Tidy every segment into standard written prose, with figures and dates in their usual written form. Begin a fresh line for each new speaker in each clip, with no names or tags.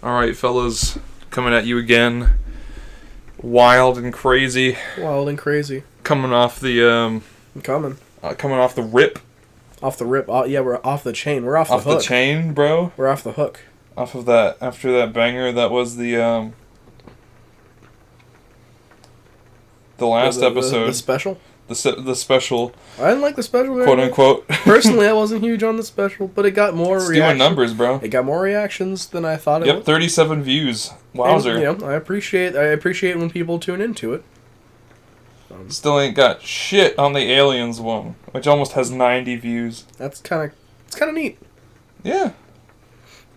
All right, fellas, coming at you again. Wild and crazy.
Wild and crazy.
Coming off the coming off the rip.
Off the rip. Yeah, we're off the chain. We're off the hook.
Off the chain, bro.
We're off the hook.
Off of that, after that banger, that was the last episode.
The special?
The special.
I didn't like the special very
quote
much.
unquote.
Personally, I wasn't huge on the special, but it got more reactions.
Doing numbers, bro.
It got more reactions than I thought it would.
Yep, 37 views. Wowzer.
And, I appreciate when people tune into it.
Still ain't got shit on the aliens one, which almost has 90 views.
It's kind of neat.
Yeah.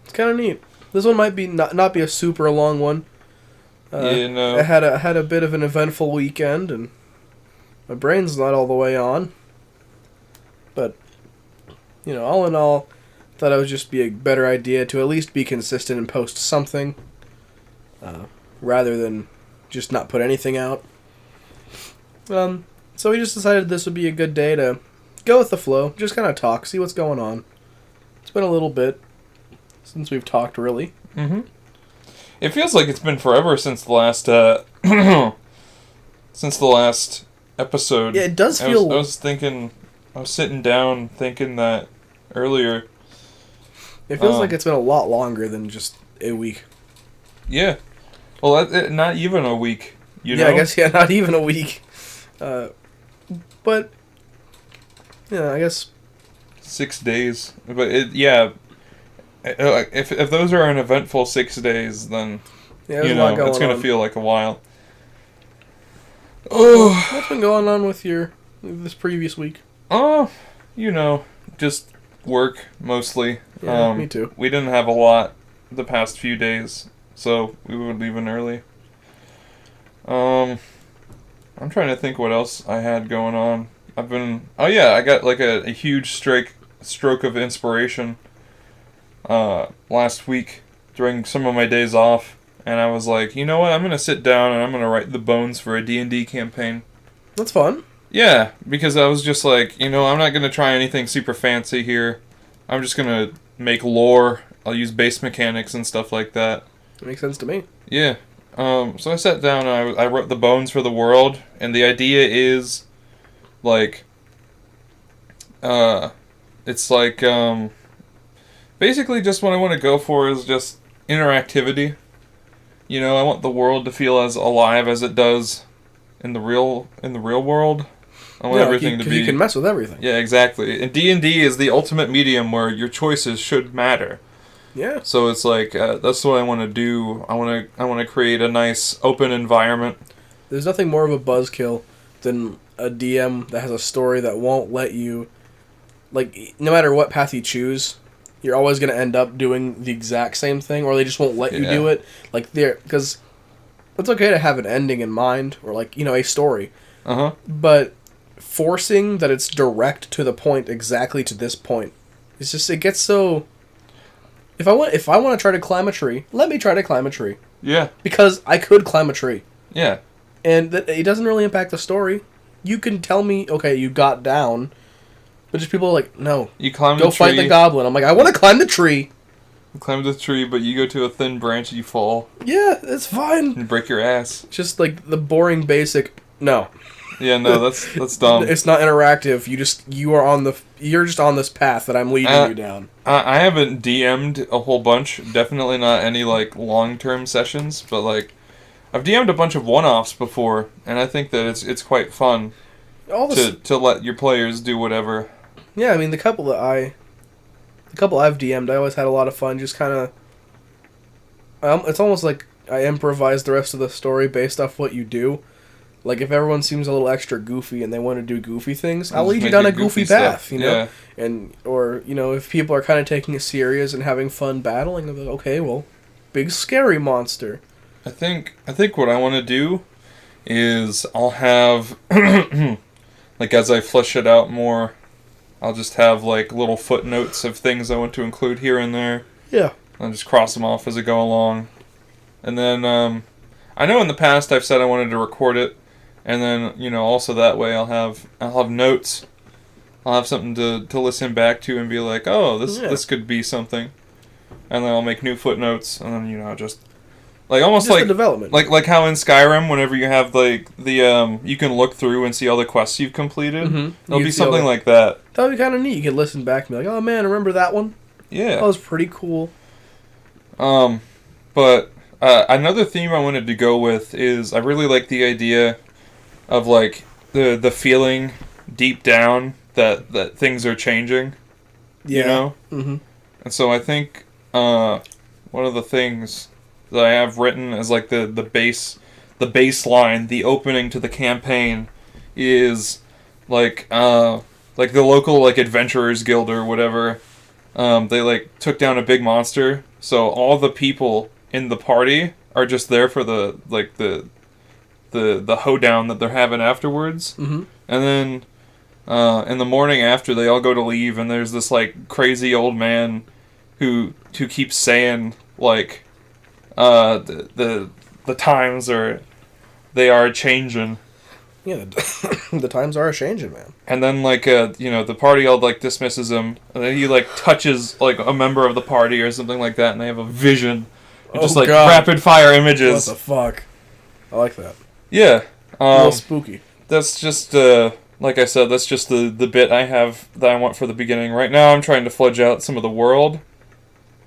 It's kind of neat. This one might be not be a super long one.
Yeah, no.
I had a bit of an eventful weekend, and my brain's not all the way on. But, all in all, thought it would just be a better idea to at least be consistent and post something, rather than just not put anything out. So we just decided this would be a good day to go with the flow, just kind of talk, see what's going on. It's been a little bit since we've talked, really.
Mm-hmm. It feels like it's been forever since the last episode.
Yeah, it does feel...
I was sitting down thinking that earlier.
It feels like it's been a lot longer than just a week.
Yeah. Well, not even a week, you know?
Yeah, I guess, not even a week. But, I guess...
6 days. But, if those are an eventful 6 days, then, it's going to feel like a while.
Oh, what's been going on with this previous week?
Just work, mostly.
Yeah, me too.
We didn't have a lot the past few days, so we were leaving early. I'm trying to think what else I had going on. I got like a huge stroke of inspiration last week during some of my days off, and I was like, you know what, I'm going to sit down and I'm going to write the bones for a D&D campaign.
That's fun.
Yeah, because I was just like, I'm not going to try anything super fancy here. I'm just going to make lore. I'll use base mechanics and stuff like that.
That makes sense to me.
Yeah. So I sat down and I wrote the bones for the world, and the idea is, like, it's like, basically just what I want to go for is just interactivity. I want the world to feel as alive as it does in the real world. I want everything to be...
you can mess with everything.
Yeah, exactly. And D&D is the ultimate medium where your choices should matter.
Yeah.
So it's like, that's what I want to do. I want to create a nice open environment.
There's nothing more of a buzzkill than a DM that has a story that won't let you, like, no matter what path you choose, you're always going to end up doing the exact same thing, or they just won't let you do it. Like, because it's okay to have an ending in mind, or like, a story.
Uh-huh.
But forcing that it's direct to the point, exactly to this point, it's just, it gets so... If I want to try to climb a tree, let me try to climb a tree.
Yeah.
Because I could climb a tree.
Yeah.
And it doesn't really impact the story. You can tell me, okay, you got down, but just people are like, no.
You climb
the tree. Go fight the goblin. I'm like, I want to climb the tree.
You climb the tree, but you go to a thin branch and you fall.
Yeah, it's fine.
And break your ass.
Just like the boring basic, no.
Yeah, no, that's dumb.
It's not interactive. You're just on this path that I'm leading you down.
I haven't DM'd a whole bunch. Definitely not any like long-term sessions, but like I've DM'd a bunch of one-offs before, and I think that it's quite fun to let your players do whatever.
Yeah, I mean the couple I've DM'd, I always had a lot of fun. Just kind of, it's almost like I improvise the rest of the story based off what you do. Like, if everyone seems a little extra goofy and they want to do goofy things, I'll lead you down a goofy path,
Yeah.
Or, if people are kind of taking it serious and having fun battling, they're like, okay, well, big scary monster.
I think what I want to do is I'll have, like, as I flesh it out more, I'll just have, like, little footnotes of things I want to include here and there.
Yeah.
I'll just cross them off as I go along. And then, I know in the past I've said I wanted to record it. And then, also that way I'll have notes. I'll have something to listen back to and be like, oh, this could be something. and then I'll make new footnotes, and then just like almost
Just
like
the development.
like how in Skyrim, whenever you have like the you can look through and see all the quests you've completed. It'll be something like that.
That would be kind of neat. You could listen back and be like, "Oh man, remember that one?
Yeah,
that was pretty cool."
But another theme I wanted to go with is I really like the idea of like the feeling deep down that things are changing.
Yeah.
You know?
Mm-hmm.
And so I think one of the things that I have written as like the baseline, the opening to the campaign is like the local like adventurers guild or whatever. They like took down a big monster, so all the people in the party are just there for the hoedown that they're having afterwards.
Mm-hmm.
And then in the morning after, they all go to leave, and there's this like crazy old man who keeps saying like the times they are changing.
Yeah, the times are changing, man.
And then like the party all like dismisses him, and then he like touches like a member of the party or something like that, and they have a vision. And just like
God.
rapid fire images.
What the fuck? I like that.
Yeah.
A little spooky.
That's just like I said, that's just the bit I have that I want for the beginning. Right now I'm trying to fledge out some of the world.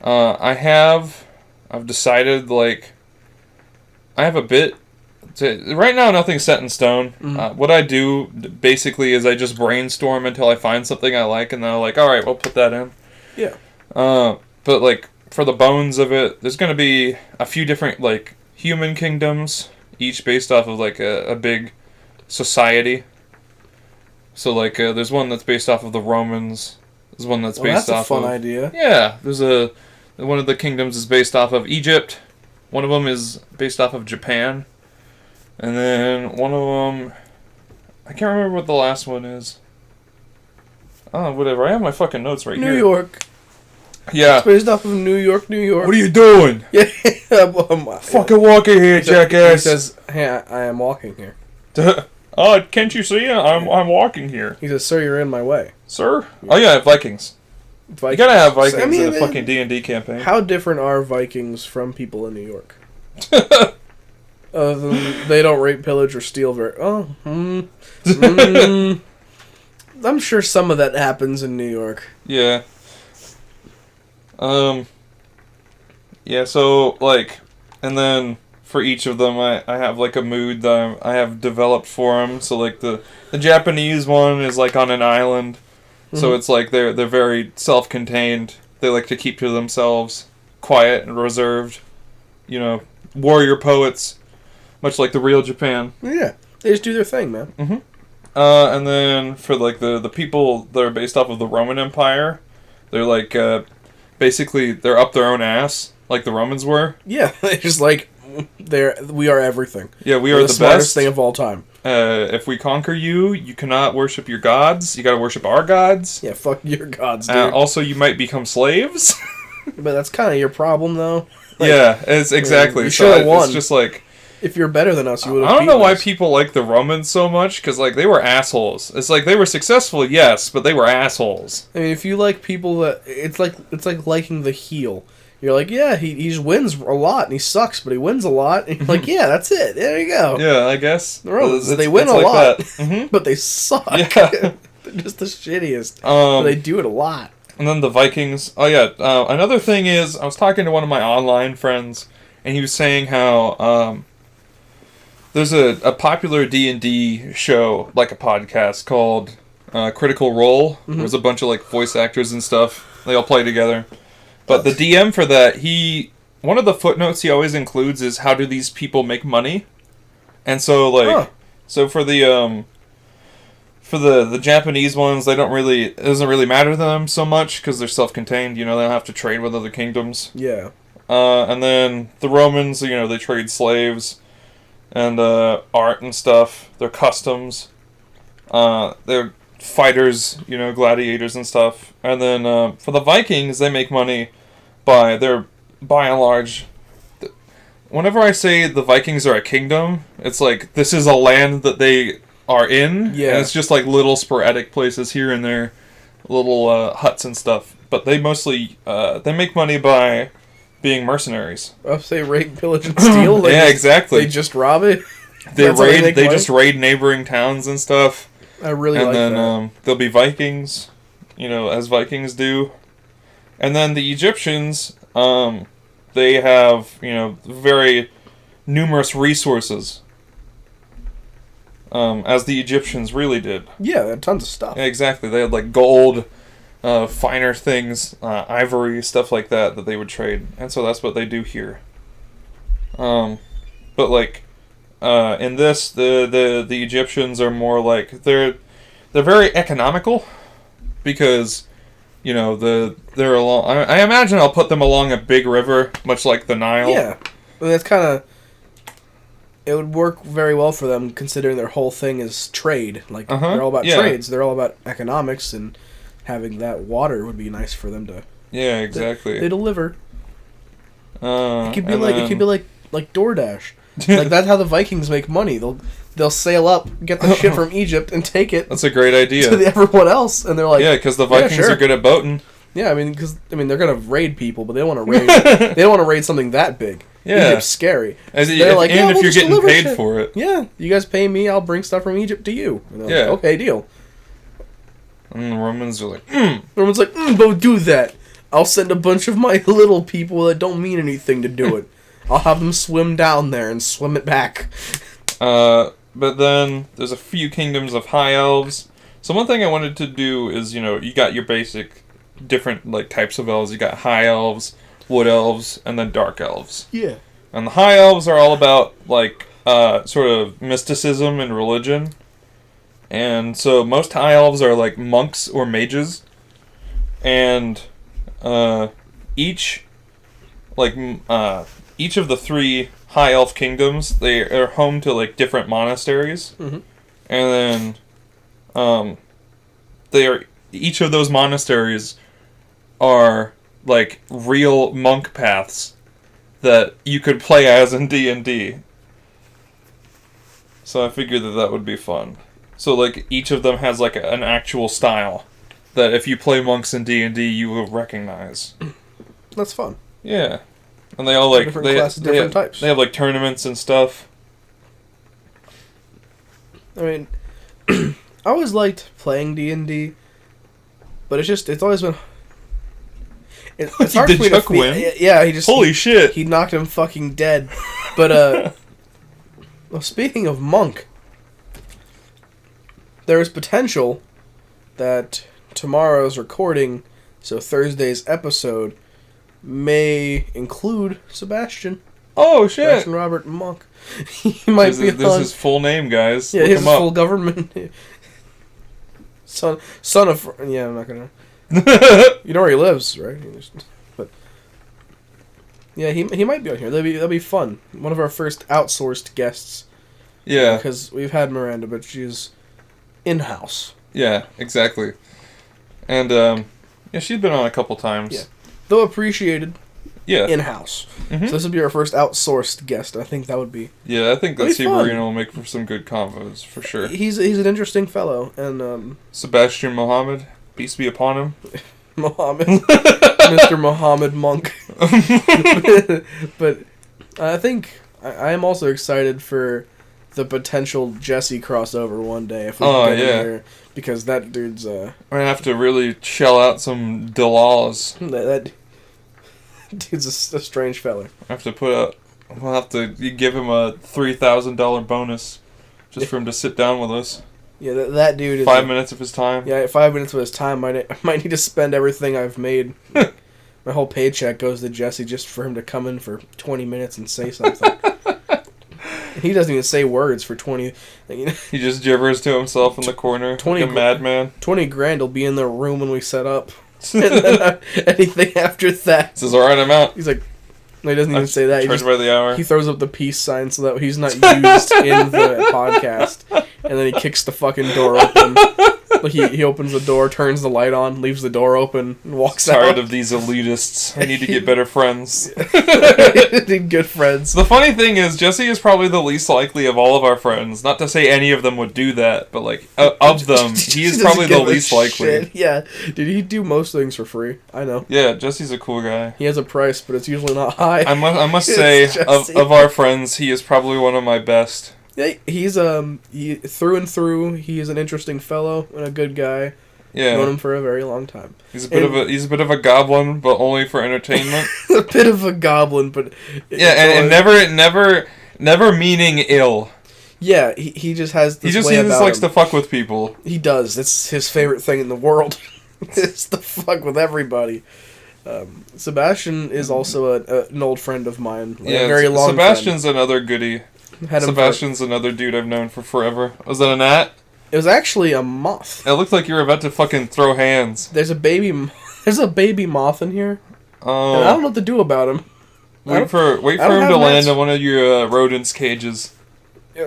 I've decided like I have a bit right now nothing's set in stone.
Mm-hmm.
What I do basically is I just brainstorm until I find something I like, and then I'm like, alright, we'll put that in.
Yeah.
But like for the bones of it, there's gonna be a few different like human kingdoms, each based off of like a big society. So like there's one that's based off of the Romans. There's one that's based off of...
That's a fun idea.
Yeah, there's one of the kingdoms is based off of Egypt. One of them is based off of Japan. And then one of them... I can't remember what the last one is. Oh, whatever. I have my fucking notes right here.
New York.
Yeah.
It's based off of New York, New York.
What are you doing?
Yeah.
Fucking walking here, jackass.
He says, "Hey, I am walking here."
Oh, can't you see? I'm walking here.
He says, "Sir, you're in my way."
Sir? Oh yeah, Vikings. You gotta have Vikings in a fucking D&D campaign.
How different are Vikings from people in New York? Other than they don't rape, pillage, or steal very... I'm sure some of that happens in New York.
Yeah. Yeah, so, like... And then, for each of them, I have, like, a mood that I have developed for them. So, like, the Japanese one is, like, on an island. Mm-hmm. So it's, like, they're very self-contained. They like to keep to themselves. Quiet and reserved. You know, warrior poets. Much like the real Japan.
Yeah. They just do their thing, man.
Mm-hmm. And then for like the people that are based off of the Roman Empire, they're like basically they're up their own ass like the Romans were.
Yeah, they just like we are everything.
Yeah, we are the
smartest
best
thing of all time.
If we conquer you, you cannot worship your gods. You got to worship our gods.
Yeah, fuck your gods, dude.
Also, you might become slaves.
But that's kind of your problem, though. Like,
yeah, it's exactly.
You should have won.
It's just like.
If you're better than us, you would have.
I don't know why people like the Romans so much, because like they were assholes. It's like they were successful, yes, but they were assholes.
I mean, if you like people that it's like liking the heel. You're like, yeah, he just wins a lot and he sucks, but he wins a lot. And you're like, yeah, that's it. There you go.
Yeah, I guess
the Romans they win a
like
lot,
mm-hmm.
but they suck.
Yeah.
They're just the shittiest. But they do it a lot.
And then the Vikings. Oh yeah, another thing is I was talking to one of my online friends, and he was saying how. There's a popular D&D show, like a podcast, called Critical Role. Mm-hmm. There's a bunch of like voice actors and stuff. They all play together. But the DM for that, one of the footnotes he always includes is how do these people make money? And so like so for the Japanese ones, it doesn't really matter to them so much because they're self-contained, you know, they don't have to trade with other kingdoms.
Yeah.
And then the Romans, you know, they trade slaves. And art and stuff, their customs, they're fighters, you know, gladiators and stuff. And then for the Vikings, they make money by and large. Whenever I say the Vikings are a kingdom, it's like this is a land that they are in.
Yeah.
And it's just like little sporadic places here and there, little huts and stuff. But they mostly they make money by being mercenaries.
If they rape, pillage, and steal,
Yeah, exactly.
They just rob it.
They
That's how they
raid.
make
They
money?
just raid neighboring towns and stuff.
I really
And
like
then
that.
there'll be Vikings, as Vikings do. And then the Egyptians, they have, very numerous resources. As the Egyptians really did.
Yeah, they had tons of stuff.
Yeah, exactly. They had like gold, finer things, ivory, stuff like that they would trade. And so that's what they do here. But like, in this, the Egyptians are more like, they're very economical, because they're along. I imagine I'll put them along a big river, much like the Nile.
Yeah, I mean, that's kind of. It would work very well for them, considering their whole thing is trade. Like they're all about trades. They're all about economics, and having that water would be nice for them to.
Yeah, exactly.
They deliver.
It
could be like DoorDash. Like that's how the Vikings make money. They'll sail up, get the shit from Egypt, and take it.
That's a great idea.
To everyone else, and they're like,
yeah, because the Vikings are good at boating.
Yeah, I mean, they're gonna raid people, but they don't want to raid. They don't want to raid something that big.
Yeah,
Egypt's scary.
If
we'll
you're getting paid
shit.
for it.
Yeah, you guys pay me, I'll bring stuff from Egypt to you. And
yeah.
Like, okay, deal.
And the Romans are like,
Romans like, don't do that. I'll send a bunch of my little people that don't mean anything to do it. I'll have them swim down there and swim it back.
But then there's a few kingdoms of high elves. So one thing I wanted to do is, you got your basic different like types of elves. You got high elves, wood elves, and then dark elves.
Yeah.
And the high elves are all about like sort of mysticism and religion. And so most high elves are like monks or mages. And each of the three high elf kingdoms, they are home to like different monasteries.
Mm-hmm.
And then each of those monasteries are like real monk paths that you could play as in D&D. So I figured that would be fun. So like each of them has like an actual style that if you play monks in D&D you will recognize.
That's fun.
Yeah. And they all like
different classes, different types.
They have like tournaments and stuff.
I mean, I always liked playing D&D, but it's always been. It's hard
Did
for me
Chuck
to
win?
Yeah, he just
Holy shit!
He knocked him fucking dead. But well, speaking of monk, there is potential that tomorrow's recording, so Thursday's episode, may include Sebastian.
Oh shit!
Sebastian Robert Monk. He might be
This is his full name, guys.
Yeah,
Look
his
him up.
full government. son of. Yeah, I'm not gonna. You know where he lives, right? But yeah, he might be on here. That'd be fun. One of our first outsourced guests.
Yeah,
because we've had Miranda, but she's in-house.
Yeah, exactly. And yeah, she's been on a couple times.
Yeah, though appreciated.
Yeah,
in-house.
Mm-hmm.
So this would be our first outsourced guest. I think that would be.
Yeah, I think that
Steve
Marino will make for some good convos for sure.
He's an interesting fellow, and
Sebastian Mohammed, peace be upon him.
Mohammed, Mr. Mohammed Monk. But I think I am also excited for the potential Jesse crossover one day if we can get him here, because that dude's
I'm gonna have to really shell out some dollars.
That dude's a strange fella.
We'll have to give him a $3,000 bonus just for him to sit down with us.
Yeah, that dude is
5 minutes of his time.
Yeah, 5 minutes of his time. I might need to spend everything I've made. My whole paycheck goes to Jesse just for him to come in for 20 minutes and say something. He doesn't even say words for 20.
He just gibbers to himself in the corner
20
like a madman.
20 grand will be in the room when we set up. And then anything after that.
Says, alright, I'm out.
He's like, no, he doesn't even say that.
Charge by the hour.
He throws up the peace sign so that he's not used in the podcast. And then he kicks the fucking door open. Like he opens the door, turns the light on, leaves the door open, and walks out.
Tired of these elitists. I need to get better friends.
Need good friends.
The funny thing is, Jesse is probably the least likely of all of our friends. Not to say any of them would do that, but like of them, he is probably the least likely.
Yeah, dude, he do most things for free. I know.
Yeah, Jesse's a cool guy.
He has a price, but it's usually not high.
I must say, of our friends, he is probably one of my best.
Yeah, he's through and through. He is an interesting fellow and a good guy.
Yeah,
known him for a very long time.
He's a bit of a goblin, but only for entertainment.
A bit of a goblin, but
yeah, and never meaning ill.
Yeah, he just has. This
he just likes to fuck with people.
He does. It's his favorite thing in the world. It's to fuck with everybody. Sebastian is also an old friend of mine. Like a very long.
Sebastian's another goodie. Sebastian's another dude I've known for forever. Was that a gnat?
It was actually a moth.
It looked like you were about to fucking throw hands.
There's a baby moth in here.
Oh.
And I don't know what to do about him.
Wait for him to land on one of your rodents' cages.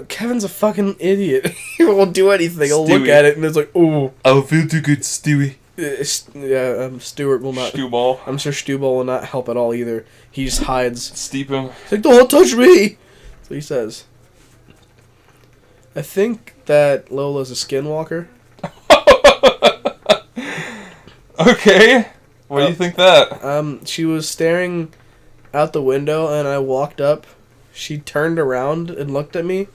Kevin's a fucking idiot. He won't do anything. He'll look at it and it's like, ooh.
I'll feel too good, Stewie.
Stuart will not.
Stewball.
I'm sure Stewball will not help at all either. He just hides.
Steep him.
He's like, don't touch me! That's what he says. I think that Lola's a skinwalker.
Okay. Why do you think that?
She was staring out the window and I walked up. She turned around and looked at me.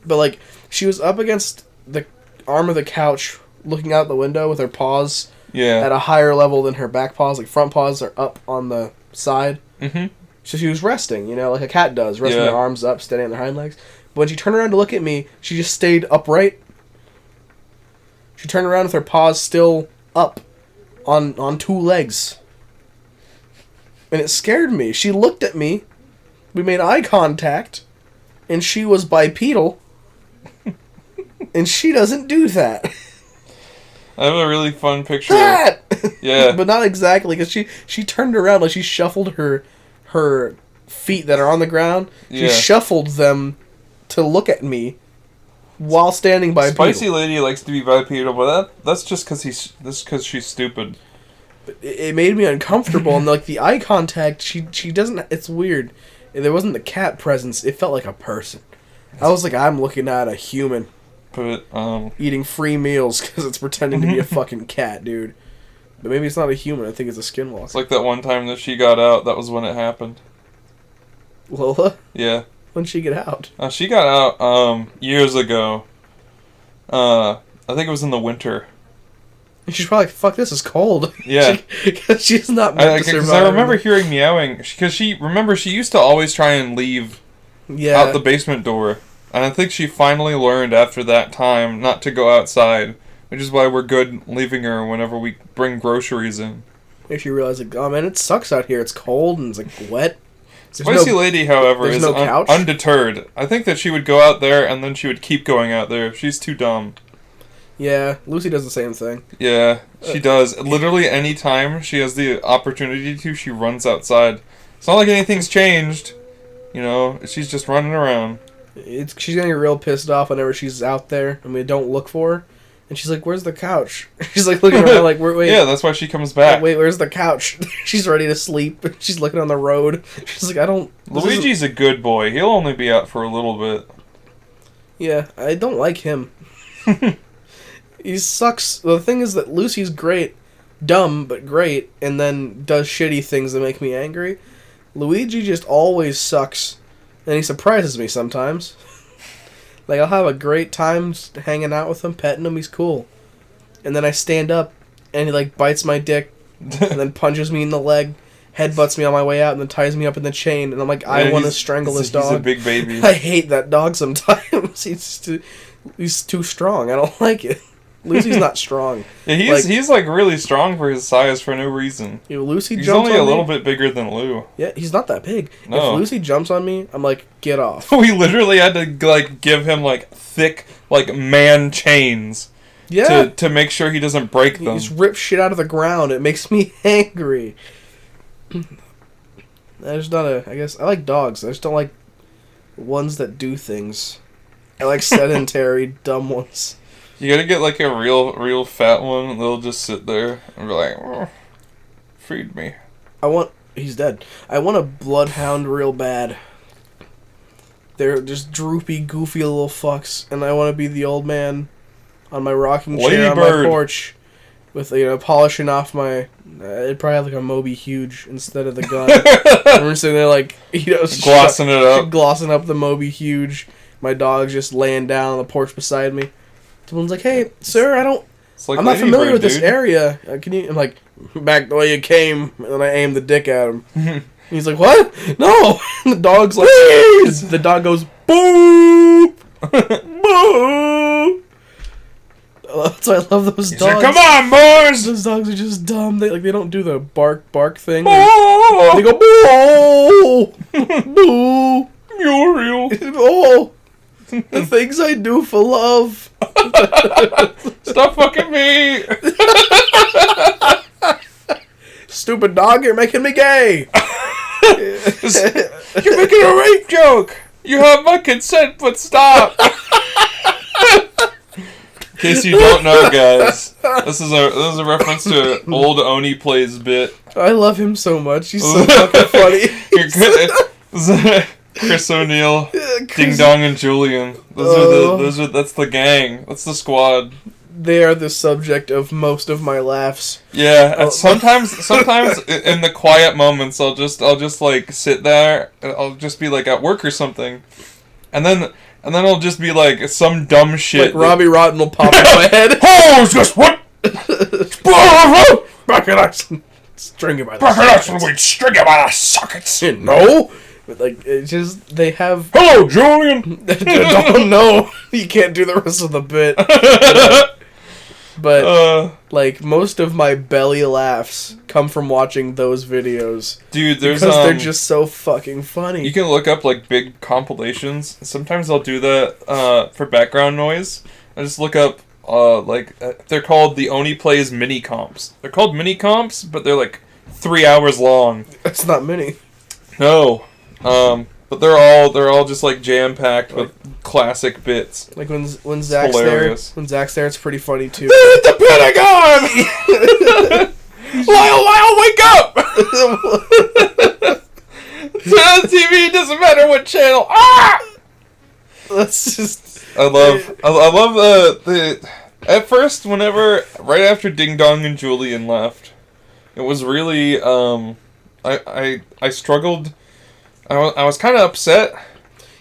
But, like, she was up against the arm of the couch looking out the window with her paws at a higher level than her back paws. Like, front paws are up on the side.
Mm-hmm.
So she was resting, like a cat does, resting their arms up, steady on their hind legs. But when she turned around to look at me, she just stayed upright. She turned around with her paws still up on two legs. And it scared me. She looked at me. We made eye contact. And she was bipedal. And she doesn't do that.
I have a really fun picture.
That!
Yeah.
But not exactly, because she turned around, like she shuffled her feet that are on the ground. She shuffled them to look at me while standing bipedal.
Spicy lady likes to be bipedal, but that's just because she's stupid.
It made me uncomfortable, and like the eye contact, she doesn't. It's weird. There wasn't the cat presence. It felt like a person. I was like, I'm looking at a human.
But
eating free meals because it's pretending to be a fucking cat, dude. But maybe it's not a human. I think it's a skinwalker. It's
like that one time that she got out. That was when it happened.
Lola?
Yeah.
When'd she get out?
She got out years ago. I think it was in the winter.
She's probably like, fuck, this is cold.
Yeah.
Because she's not meant to survive.
Because I remember hearing meowing. Because she used to always try and leave out the basement door. And I think she finally learned after that time not to go outside. Which is why we're good leaving her whenever we bring groceries in.
If she realized, like, oh man, it sucks out here. It's cold and it's like wet.
Spicy lady, however, is undeterred. I think that she would go out there and then she would keep going out there. She's too dumb.
Yeah, Lucy does the same thing.
Yeah, she does. Literally any time she has the opportunity to, she runs outside. It's not like anything's changed. She's just running around.
She's getting real pissed off whenever she's out there and we don't look for her. And she's like, where's the couch? She's like looking around like, wait.
Yeah, that's why she comes back.
Like, wait, where's the couch? She's ready to sleep. She's looking on the road. She's like,
Luigi's a good boy. He'll only be out for a little bit.
Yeah, I don't like him. He sucks. The thing is that Lucy's great. Dumb, but great. And then does shitty things that make me angry. Luigi just always sucks. And he surprises me sometimes. Like, I'll have a great time hanging out with him, petting him, he's cool. And then I stand up, and he, like, bites my dick, and then punches me in the leg, headbutts me on my way out, and then ties me up in the chain, and I'm like, I want to strangle this dog.
He's a big baby.
I hate that dog sometimes. He's too strong. I don't like it. Lucy's not strong.
Yeah, he's really strong for his size for no reason.
Lucy
he's
jumps
only
on
a little bit bigger than Lou.
Yeah, he's not that big.
No.
If Lucy jumps on me, I'm like, get off.
We literally had to give him thick man chains.
Yeah.
To make sure he doesn't break them.
He just rips shit out of the ground. It makes me angry. I guess I like dogs. I just don't like ones that do things. I like sedentary, dumb ones.
You gotta get like a real fat one. They'll just sit there and be like, oh, "Feed me."
He's dead. I want a bloodhound real bad. They're just droopy, goofy little fucks, and I want to be the old man on my rocking chair on my porch with, polishing off my... it'd probably have like a Moby Huge instead of the gun. And we're sitting there like,
glossing it up.
Glossing up the Moby Huge. My dog's just laying down on the porch beside me. Someone's like, "Hey, sir, I'm not familiar with this area. Can you..." I'm like, "Back the way you came," and then I aim the dick at him. He's like, "What? No!" And the dog's like, "Please!" The dog goes, "Boop! Boop!" That's why I love those dogs.
Like, "Come on, boys!"
Those dogs are just dumb. They don't do the bark thing. They go, "Boo! Boo!
Muriel!
Oh! The things I do for love."
Stop fucking me!
Stupid dog, you're making me gay.
You're making a rape joke. You have my consent, but stop. In case you don't know, guys, this is a reference to an old Oni Plays bit.
I love him so much. He's so fucking funny.
Chris O'Neill, Ding Dong, and Julian. That's the gang. That's the squad.
They are the subject of most of my laughs.
Yeah, and sometimes in the quiet moments, I'll just like sit there. I'll just be like at work or something, and then I'll just be like some dumb shit.
Like Robbie Rotten will pop in my head.
Oh, just what?
Back it up. String it by the
sockets. String it by the sockets.
No. But like, it's just, they have...
Hello, Julian!
Don't know. You can't do the rest of the bit. But like, most of my belly laughs come from watching those videos.
Dude, because
they're just so fucking funny.
You can look up, like, big compilations. Sometimes I'll do that for background noise. I just look up, they're called the Oni Plays mini comps. They're called mini comps, but they're, like, 3 hours long.
That's not mini.
No. But they're all just like jam packed with classic bits.
Like when Zach's there, it's pretty funny too.
They're at the Pentagon. Lyle, wake up! Turn on TV. Doesn't matter what channel. Ah!
That's just.
I love the. At first, right after Ding Dong and Julian left, it was really I struggled. I was kind of upset.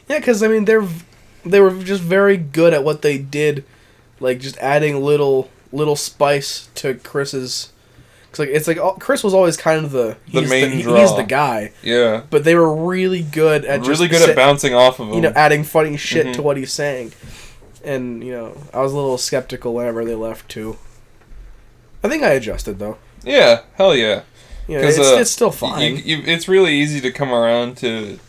Yeah, because, I mean, they were just very good at what they did. Like, just adding little spice to Chris's... It's like Chris was always kind of the main draw. He's the guy.
Yeah.
But they were really good at
at bouncing off of him.
Adding funny shit to what he's saying. And, I was a little skeptical whenever they left, too. I think I adjusted, though.
Yeah, hell yeah.
Yeah, it's still fine.
It's really easy to come around to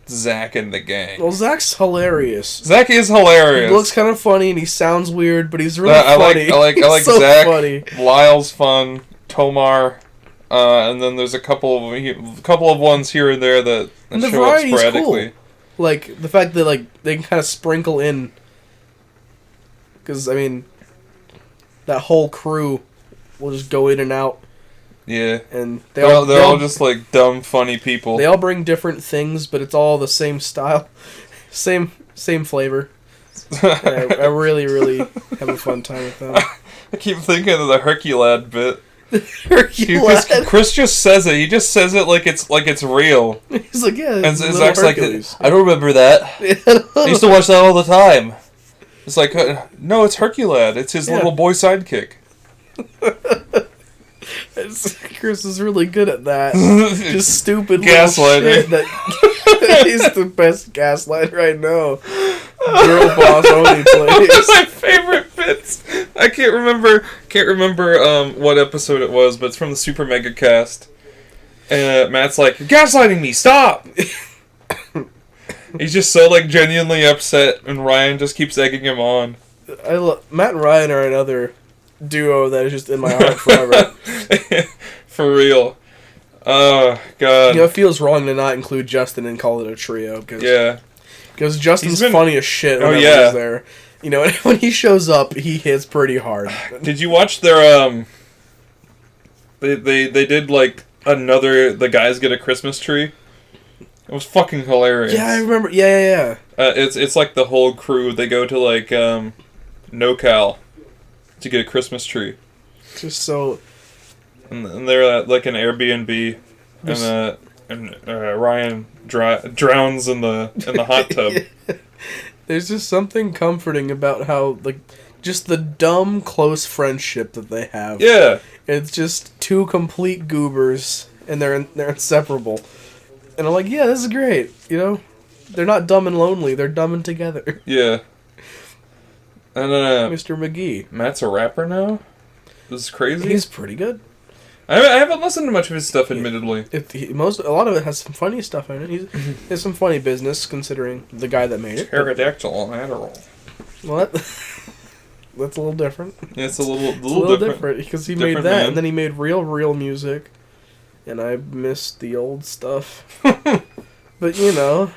Zach and the gang.
Well, Zach's hilarious.
Zach is hilarious.
He looks kind of funny and he sounds weird, but he's really funny.
I like
so
Zach.
Funny.
Lyle's fun. Tomar, and then there's a couple of ones here and there that show up sporadically.
Cool. Like the fact that they can kind of sprinkle in, because I mean, that whole crew will just go in and out.
Yeah,
and
they're all just like dumb, funny people.
They all bring different things, but it's all the same style, same flavor. I really, really have a fun time with them.
I keep thinking of the Herculad bit.
Herculad.
Chris just says it. He just says it like it's real.
He's like, yeah.
And Zach's like, I don't remember that. I used to watch that all the time. It's like, no, it's Herculad. It's his little boy sidekick.
Chris is really good at that. Just stupid
gaslighting.
He's the best gaslighter I know. Girl boss only plays.
My favorite bits. I can't remember what episode it was, but it's from the Super Mega Cast. And Matt's like, "You're gaslighting me, stop!" He's just so genuinely upset, and Ryan just keeps egging him on.
Matt and Ryan are another duo that is just in my heart forever.
For real. Oh, God.
It feels wrong to not include Justin and call it a trio.
Yeah.
Because Justin's funny as shit whenever he's there. You know, when he shows up, he hits pretty hard.
Did you watch their They did like another The Guys Get a Christmas Tree. It was fucking hilarious.
Yeah, I remember. Yeah.
It's like the whole crew. They go to like NoCal to get a Christmas tree.
Just so.
And they're at like an Airbnb, and Ryan drowns in the hot tub.
Yeah. There's just something comforting about how like just the dumb close friendship that they have.
Yeah.
It's just two complete goobers, and they're inseparable. And I'm like, yeah, this is great. You know, they're not dumb and lonely; they're dumb and together.
Yeah. And
Mr. McGee.
Matt's a rapper now. This is crazy.
He's pretty good.
I haven't listened to much of his stuff, admittedly.
A lot of it has some funny stuff in it. He has some funny business, considering the guy that made it.
Pterodactyl Adderall.
Well, that's a little different.
Yeah, it's a little
different because he made that, man. And then he made real music, and I missed the old stuff. But you know,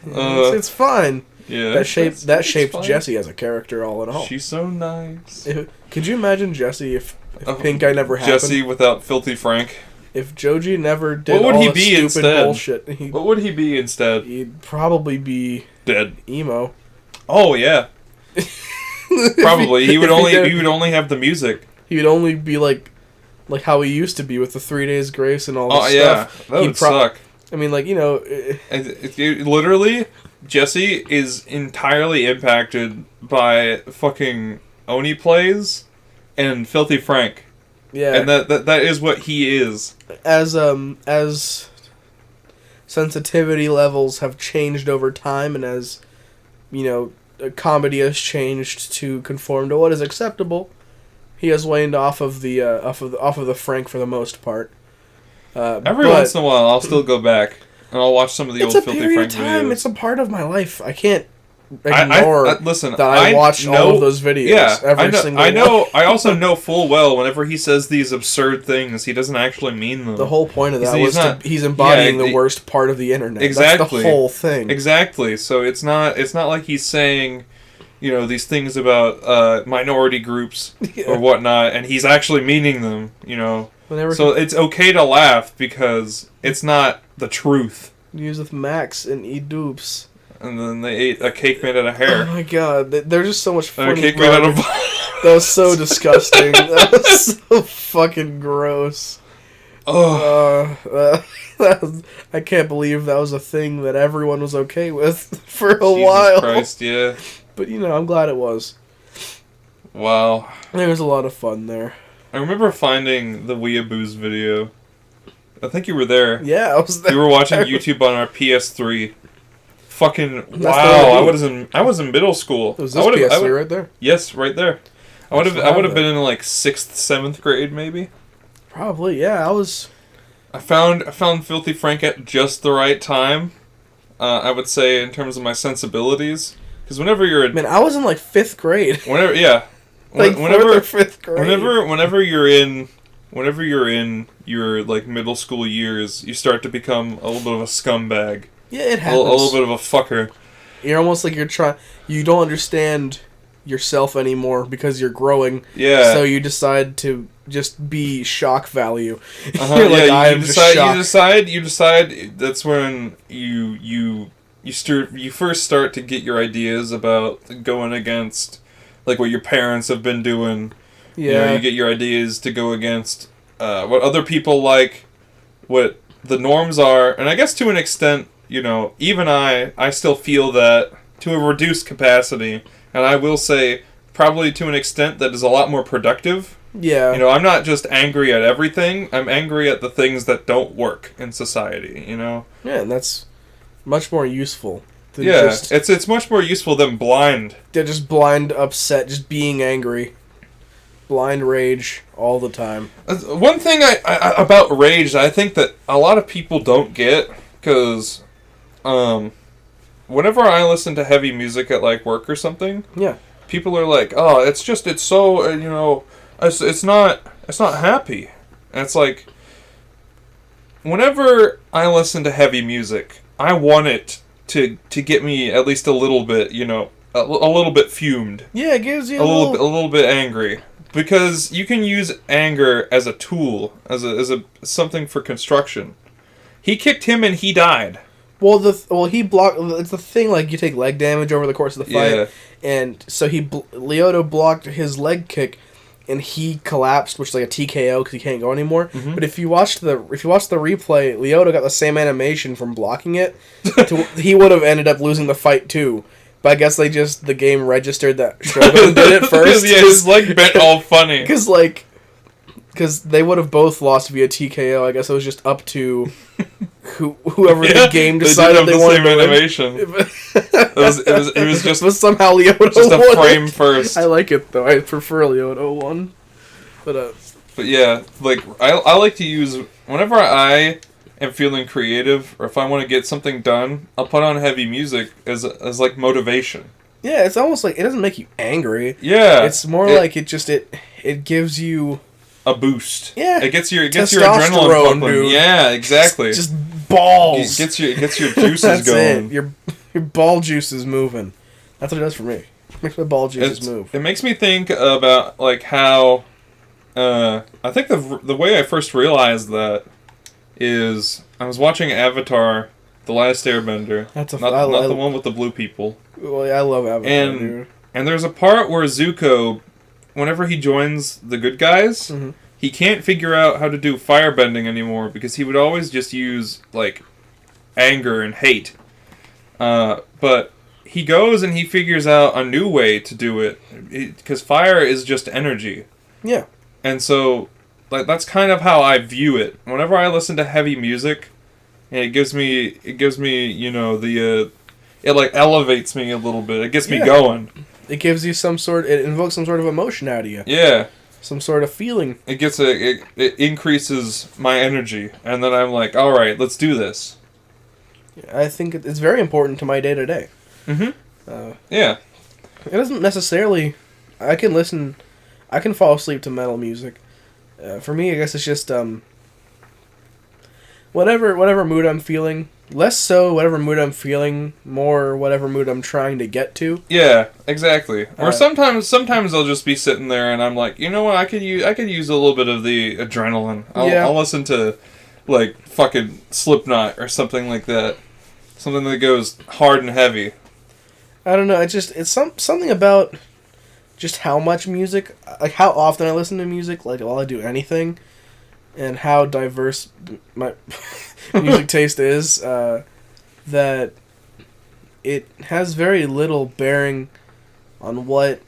it's fine.
Yeah,
that shaped
fine.
Jessie as a character all in all.
She's so nice.
Could you imagine Jessie if Pink Eye never happened?
Jessie without Filthy Frank.
If Joji never did
what would
all
he
the
be
stupid
instead?
Bullshit,
What would he be instead?
He'd probably be
dead.
Emo.
Oh yeah. Probably he would only have the music.
He would only be like how he used to be with the 3 Days Grace and all this stuff.
That would suck.
I mean, like, you know,
literally, Jessie is entirely impacted by fucking Oni plays and Filthy Frank.
Yeah,
and that is what he is.
As sensitivity levels have changed over time, and as you know, comedy has changed to conform to what is acceptable, he has waned off of the Frank for the most part.
Every once in a while, I'll still go back and I'll watch some of the old Filthy Frank videos.
It's a part of my life. I can't ignore I watch all of those videos.
Yeah,
I know.
I also know full well whenever he says these absurd things, he doesn't actually mean them.
The whole point of that he's embodying the worst part of the internet.
Exactly.
That's the whole thing.
Exactly. So it's not like he's saying, you know, these things about minority groups or whatnot, and he's actually meaning them. You know. It's okay to laugh because it's not the truth.
Use with Max and eat dupes.
And then they ate a cake made out of hair.
Oh my god, there's just so much funny.
A cake made out of
that was so disgusting. That was so fucking gross.
Oh.
I can't believe that was a thing that everyone was okay with for a
Jesus
while.
Christ, yeah.
But you know, I'm glad it was.
Wow.
There was a lot of fun there.
I remember finding the Weeaboos video. I think you were there.
Yeah, I was there.
You were watching YouTube on our PS3. Fucking wow! I was in middle school.
Was this PS3 right there?
Yes, right there. I would have been in like 6th, 7th grade maybe.
Probably, yeah.
I found Filthy Frank at just the right time. I would say in terms of my sensibilities, because whenever you're
man, I was in like 5th grade.
Whenever, yeah.
Like whenever 5th grade.
Whenever you're in your like middle school years, you start to become a little bit of a scumbag.
Yeah, it happens.
A little bit of a fucker.
You're almost like you don't understand yourself anymore because you're growing.
Yeah.
So you decide to just be shock value.
You're like, you decide that's when you first start to get your ideas about going against like what your parents have been doing. Yeah. You know, you get your ideas to go against what other people like, what the norms are, and I guess to an extent, you know, even I still feel that to a reduced capacity, and I will say probably to an extent that is a lot more productive.
Yeah.
You know, I'm not just angry at everything, I'm angry at the things that don't work in society, you know?
Yeah, and that's much more useful.
It's much more useful than blind.
They're just blind upset, just being angry. Blind rage all the time.
One thing I about rage I think that a lot of people don't get, because whenever I listen to heavy music at like work or something,
yeah,
people are like, oh, it's so you know, it's not happy, and it's like, whenever I listen to heavy music, I want it to get me at least a little bit, you know, a little bit fumed,
Yeah, it gives you
a little bit angry, because you can use anger as a tool, as a something for construction. He kicked him and he died.
Well, he blocked. It's the thing. Like you take leg damage over the course of the fight,
Yeah.
and so Leoto blocked his leg kick, and he collapsed, which is like a TKO because he can't go anymore.
Mm-hmm.
But if you watch the replay, Leoto got the same animation from blocking it. He would have ended up losing the fight too. But I guess the game registered that Shogun did it first.
Yeah, his leg bent all funny.
Because they would have both lost via TKO. I guess it was just up to whoever the game decided they wanted to
animation. It was just
but somehow Leoto
just a
won.
frame first.
I like it though. I prefer Leoto one. But
yeah, like I like to use whenever I am feeling creative or if I want to get something done, I'll put on heavy music as like motivation.
Yeah, it's almost like it doesn't make you angry.
Yeah,
it's more like it gives you
a boost.
Yeah,
it gets your adrenaline pumping.
Dude.
Yeah, exactly.
Just balls.
It gets your juices going.
It. Your ball juice is moving. That's what it does for me. It makes my ball juices move.
It makes me think about like how I think the way I first realized that is I was watching Avatar: The Last Airbender.
That's
not the one with the blue people.
Well, yeah, I love Avatar, dude.
And there's a part where Zuko, whenever he joins the good guys,
mm-hmm.
he can't figure out how to do firebending anymore because he would always just use like anger and hate. But he goes and he figures out a new way to do it because fire is just energy.
Yeah.
And so, like, that's kind of how I view it. Whenever I listen to heavy music, it gives me, you know, it like elevates me a little bit. It gets me going.
It gives you it invokes some sort of emotion out of you.
Yeah.
Some sort of feeling.
It increases my energy, and then I'm like, all right, let's do this.
I think it's very important to my day to day.
Yeah.
It doesn't necessarily. I can fall asleep to metal music. For me, I guess it's just whatever mood I'm feeling. Less so whatever mood I'm feeling, more whatever mood I'm trying to get to.
Yeah, exactly. Or sometimes I'll just be sitting there and I'm like, you know what, I could use a little bit of the adrenaline. I'll listen to like fucking Slipknot or something like that. Something that goes hard and heavy.
I don't know, it's something about just how much music, like how often I listen to music, like while I do anything, and how diverse my music taste is, that it has very little bearing on what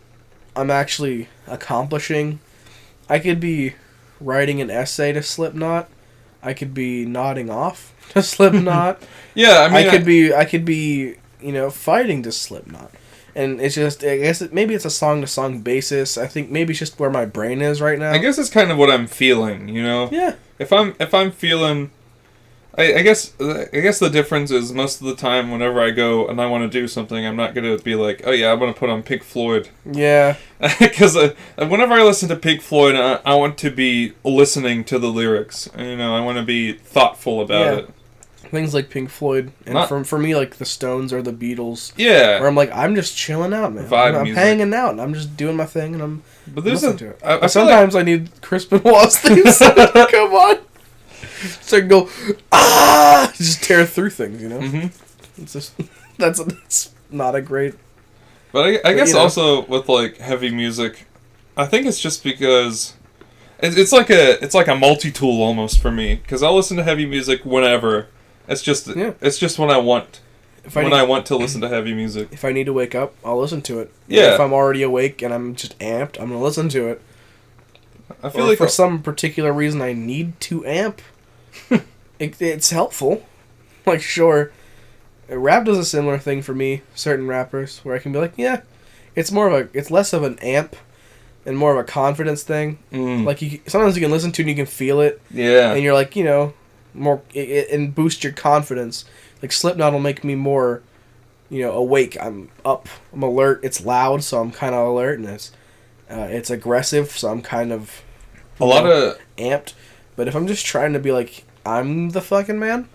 I'm actually accomplishing. I could be writing an essay to Slipknot. I could be nodding off to Slipknot.
Yeah, I mean,
I could be, you know, fighting to Slipknot. And it's just, I guess maybe it's a song-to-song basis. I think maybe it's just where my brain is right now.
I guess it's kind of what I'm feeling, you know?
Yeah.
If I'm feeling... I guess the difference is most of the time whenever I go and I want to do something, I'm not going to be like, oh yeah, I'm going to put on Pink Floyd.
Yeah.
Because whenever I listen to Pink Floyd, I want to be listening to the lyrics. You know, I want to be thoughtful about it.
Things like Pink Floyd, and for me, like the Stones or the Beatles.
Yeah.
Where I'm like, I'm just chilling out, man. I'm hanging out, and I'm just doing my thing, and I'm listening to it. But sometimes I need Chris Benoit's theme song to come on. So I can go, just tear through things, you know? Mm-hmm. It's just, that's not a great...
But I guess also with, like, heavy music, I think it's just because... It's like a multi-tool almost for me, because I'll listen to heavy music whenever. It's just when I want. I want to listen to heavy music.
If I need to wake up, I'll listen to it.
Yeah.
If I'm already awake and I'm just amped, I'm gonna listen to it.
I feel like
for some particular reason I need to amp, it's helpful. Like, sure, rap does a similar thing for me. Certain rappers where I can be like, yeah, it's less of an amp and more of a confidence thing. Like sometimes you can listen to it and you can feel it.
Yeah.
And you're like, you know, more and boost your confidence. Like Slipknot will make me more, you know, awake. I'm up. I'm alert. It's loud, so I'm kind of alert, and it's aggressive, so I'm kind of amped. But if I'm just trying to be like, I'm the fucking man,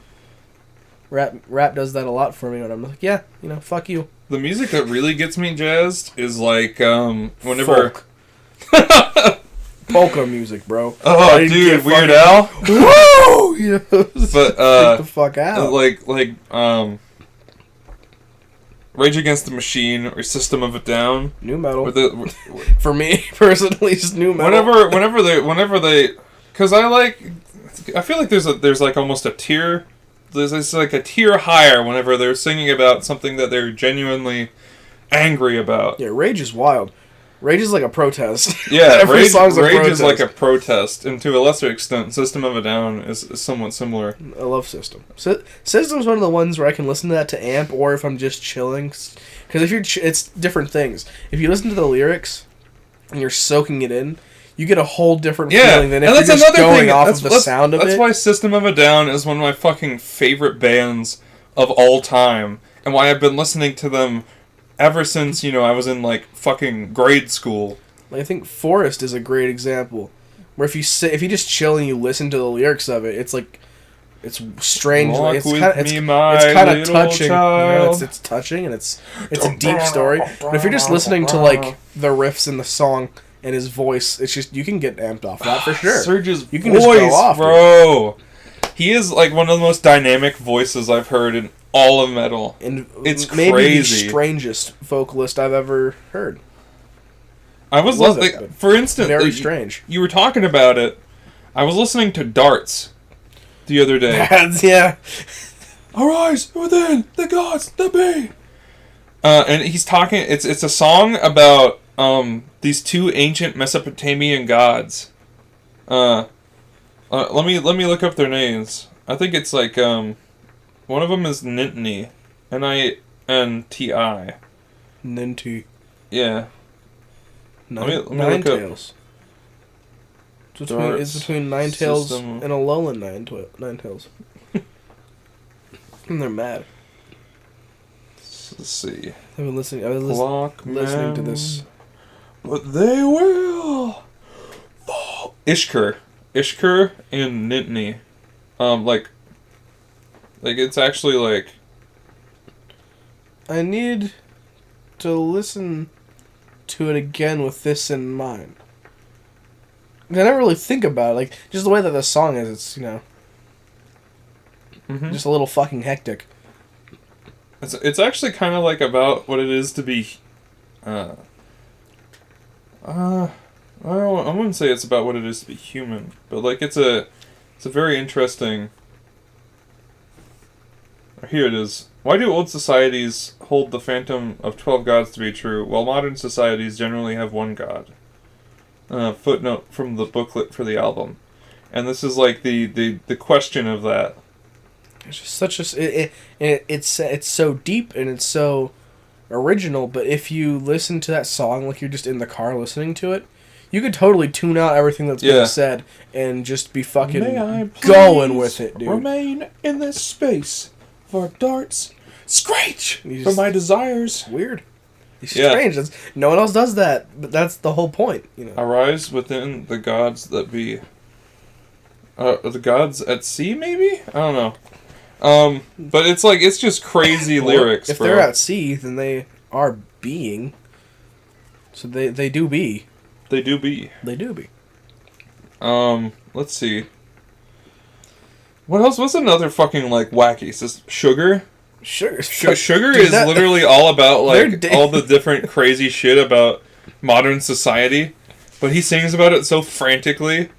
rap does that a lot for me. When I'm like, yeah, you know, fuck you.
the music that really gets me jazzed is like whenever.
Folk. Polka music, bro.
Oh, dude, Weird Al.
Woo! You know,
But
freak the fuck out.
like Rage Against the Machine or System of a Down.
New metal.
Or
For me personally, just new metal.
whenever they, because I feel like there's like almost a tier. There's like a tier higher whenever they're singing about something that they're genuinely angry about.
Yeah, Rage is wild. Rage is like a protest.
Yeah,
Every song's a
Rage
protest.
is like a protest, and to a lesser extent, System of a Down is somewhat similar.
I love System. System's one of the ones where I can listen to that to amp, or if I'm just chilling. Because if you're, it's different things. If you listen to the lyrics and you're soaking it in, you get a whole different feeling than if you're just going off of the sound of it.
That's why System of a Down is one of my fucking favorite bands of all time, and why I've been listening to them ever since, I was in, like, fucking grade school.
I think Forest is a great example. Where if you just chill and you listen to the lyrics of it, it's like, it's strange.
Walk
It's
with
kind of touching.
Child.
It's touching and it's a deep story. But if you're just listening to, like, the riffs in the song and his voice, it's just, you can get amped off that for sure.
Serge's
you can
voice,
just go off,
bro. He is, like, one of the most dynamic voices I've heard in all of metal.
And
it's
maybe
crazy.
the strangest vocalist I've ever heard.
I was listening, for instance,
very strange.
You were talking about it. I was listening to Darts the other day.
Yeah.
Arise within the gods that be. And he's talking. It's a song about these two ancient Mesopotamian gods. Let me look up their names. I think it's like one of them is Ninti, Ninti.
Ninti.
Yeah. Let me
Nine
look up.
Tails. It's between Nine Tails and a Alolan Nine Tails. And they're mad.
Let's see.
I've been listening. I was listening to this.
But they will fall. Ishkur and Ninti. Like it's actually like.
I need to listen to it again with this in mind. I never really think about it. Like, just the way that the song is, it's, just a little fucking hectic.
It's actually kind of like about what it is to be, I wouldn't say it's about what it is to be human, but like it's a very interesting. Here it is. Why do old societies hold the phantom of 12 gods to be true, while modern societies generally have one god? Footnote from the booklet for the album. And this is like the question of that.
It's just such a... It's so deep and it's so original, but if you listen to that song like you're just in the car listening to it, you could totally tune out everything that's being said and just be fucking going with it, dude.
Remain in this space for darts screech for my desires.
Weird. It's strange. No one else does that, but that's the whole point,
Arise within the gods that be. The gods at sea, maybe? I don't know. But it's like, it's just crazy lyrics,
if
bro.
they're at sea, then they are being. So they do be.
They do be.
They do be.
Let's see. What else? What's another fucking, like, wacky? Is this Sugar?
Sugar
Is literally all about, like, all the different crazy shit about modern society. But he sings about it so frantically.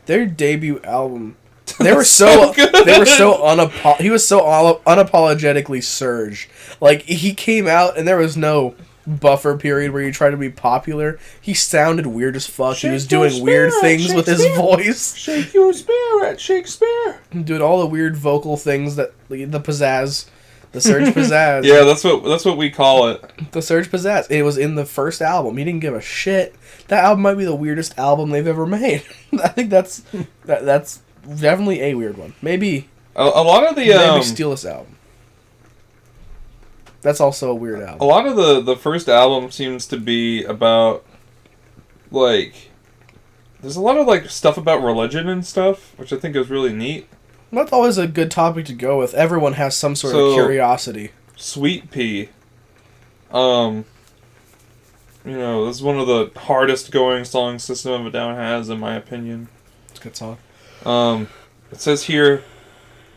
Their debut album, he was so unapologetically Surge. Like, he came out and there was no buffer period where you try to be popular. He sounded weird as fuck. He was doing weird things with his voice.
Shake your spirit, Shakespeare.
Doing all the weird vocal things that the pizzazz, the Surge pizzazz.
Yeah, that's what we call it.
The Surge pizzazz. It was in the first album. He didn't give a shit. That album might be the weirdest album they've ever made. I think that's definitely a weird one. Maybe
a lot of the
maybe steal this album. That's also a weird album.
A lot of the first album seems to be about, like, there's a lot of, like, stuff about religion and stuff, which I think is really neat.
That's always a good topic to go with. Everyone has some sort of curiosity.
Sweet Pea This is one of the hardest going songs System of a Down has, in my opinion.
It's a good song.
It says here,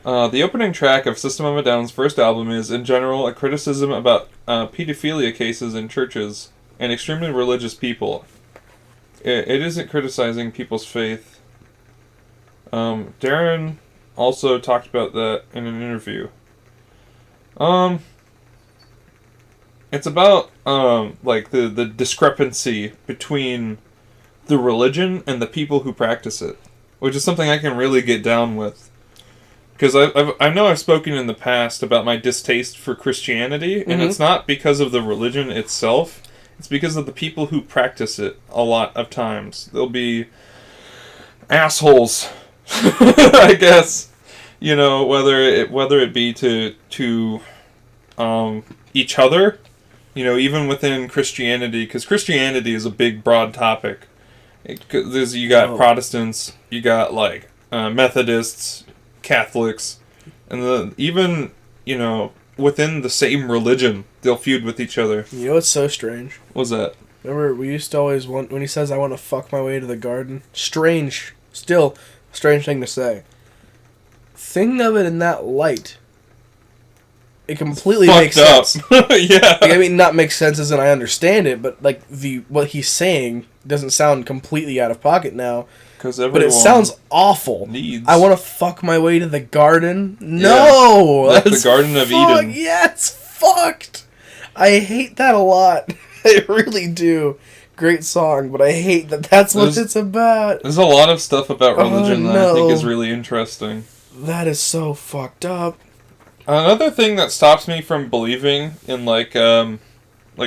the opening track of System of a Down's first album is, in general, a criticism about pedophilia cases in churches and extremely religious people. It isn't criticizing people's faith. Darren also talked about that in an interview. It's about, the discrepancy between the religion and the people who practice it, which is something I can really get down with. Because I know I've spoken in the past about my distaste for Christianity, and it's not because of the religion itself, it's because of the people who practice it a lot of times. They'll be assholes, I guess. Whether it be to each other, even within Christianity, because Christianity is a big, broad topic. You got Protestants, you got Methodists, Catholics, and even within the same religion, they'll feud with each other.
You know what's so strange?
What's that?
Remember, we used to always want, when he says, I want to fuck my way to the garden. Strange. Still, strange thing to say. Think of it in that light. It completely makes sense.
Yeah.
Not makes sense as in I understand it, but what he's saying doesn't sound completely out of pocket now. But it sounds awful. I want to fuck my way to the garden. No,
like the Garden of Eden.
Yeah, it's fucked. I hate that a lot. I really do. Great song, but I hate that that's what it's about.
There's a lot of stuff about religion that I think is really interesting.
That is so fucked up.
Another thing that stops me from believing in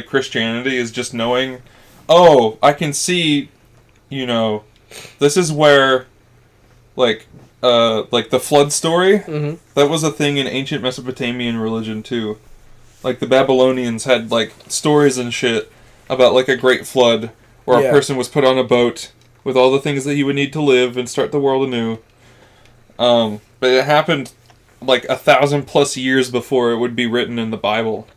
Christianity is just knowing, I can see, this is where, the flood story, that was a thing in ancient Mesopotamian religion too. The Babylonians had stories and shit about a great flood where a person was put on a boat with all the things that he would need to live and start the world anew. But it happened 1,000+ years before it would be written in the Bible.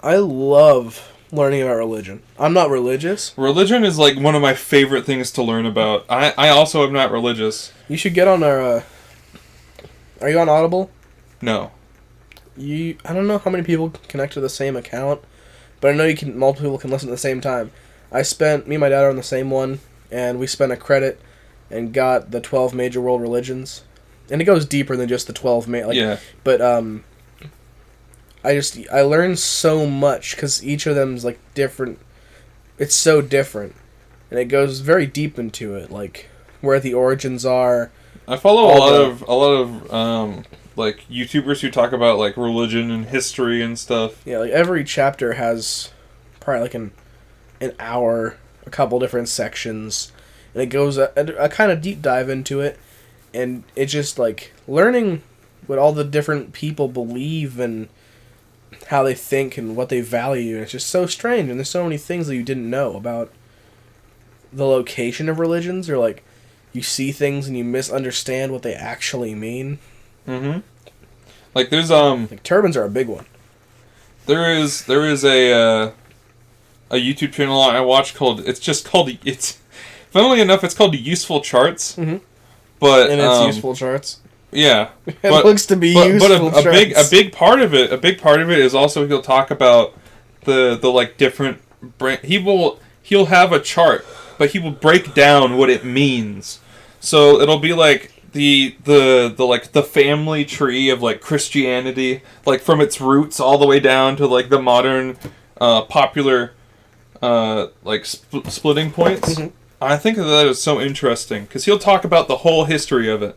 I love learning about religion. I'm not religious.
Religion is one of my favorite things to learn about. I also am not religious.
You should get on our are you on Audible?
No.
I don't know how many people connect to the same account, but I know multiple people can listen at the same time. Me and my dad are on the same one, and we spent a credit and got the 12 major world religions. And it goes deeper than just the 12
yeah.
But I learned so much because each of them's different. It's so different, and it goes very deep into it, where the origins are.
I follow a lot of YouTubers who talk about religion and history and stuff.
Yeah, every chapter has probably an hour, a couple different sections, and it goes a kind of deep dive into it. And it's just learning what all the different people believe and how they think and what they value. And it's just so strange. And there's so many things that you didn't know about the location of religions, or you see things and you misunderstand what they actually mean.
Mm-hmm. There's
turbans are a big one.
There is a YouTube channel I watch called funnily enough it's called Useful Charts.
Mm-hmm.
But
it's useful charts.
Yeah,
it looks to be useful.
But a big part of it is also he'll talk about the different brand. He'll have a chart, but he will break down what it means. So it'll be the family tree of Christianity, from its roots all the way down to the modern popular splitting points. Mm-hmm. I think that is so interesting, because he'll talk about the whole history of it.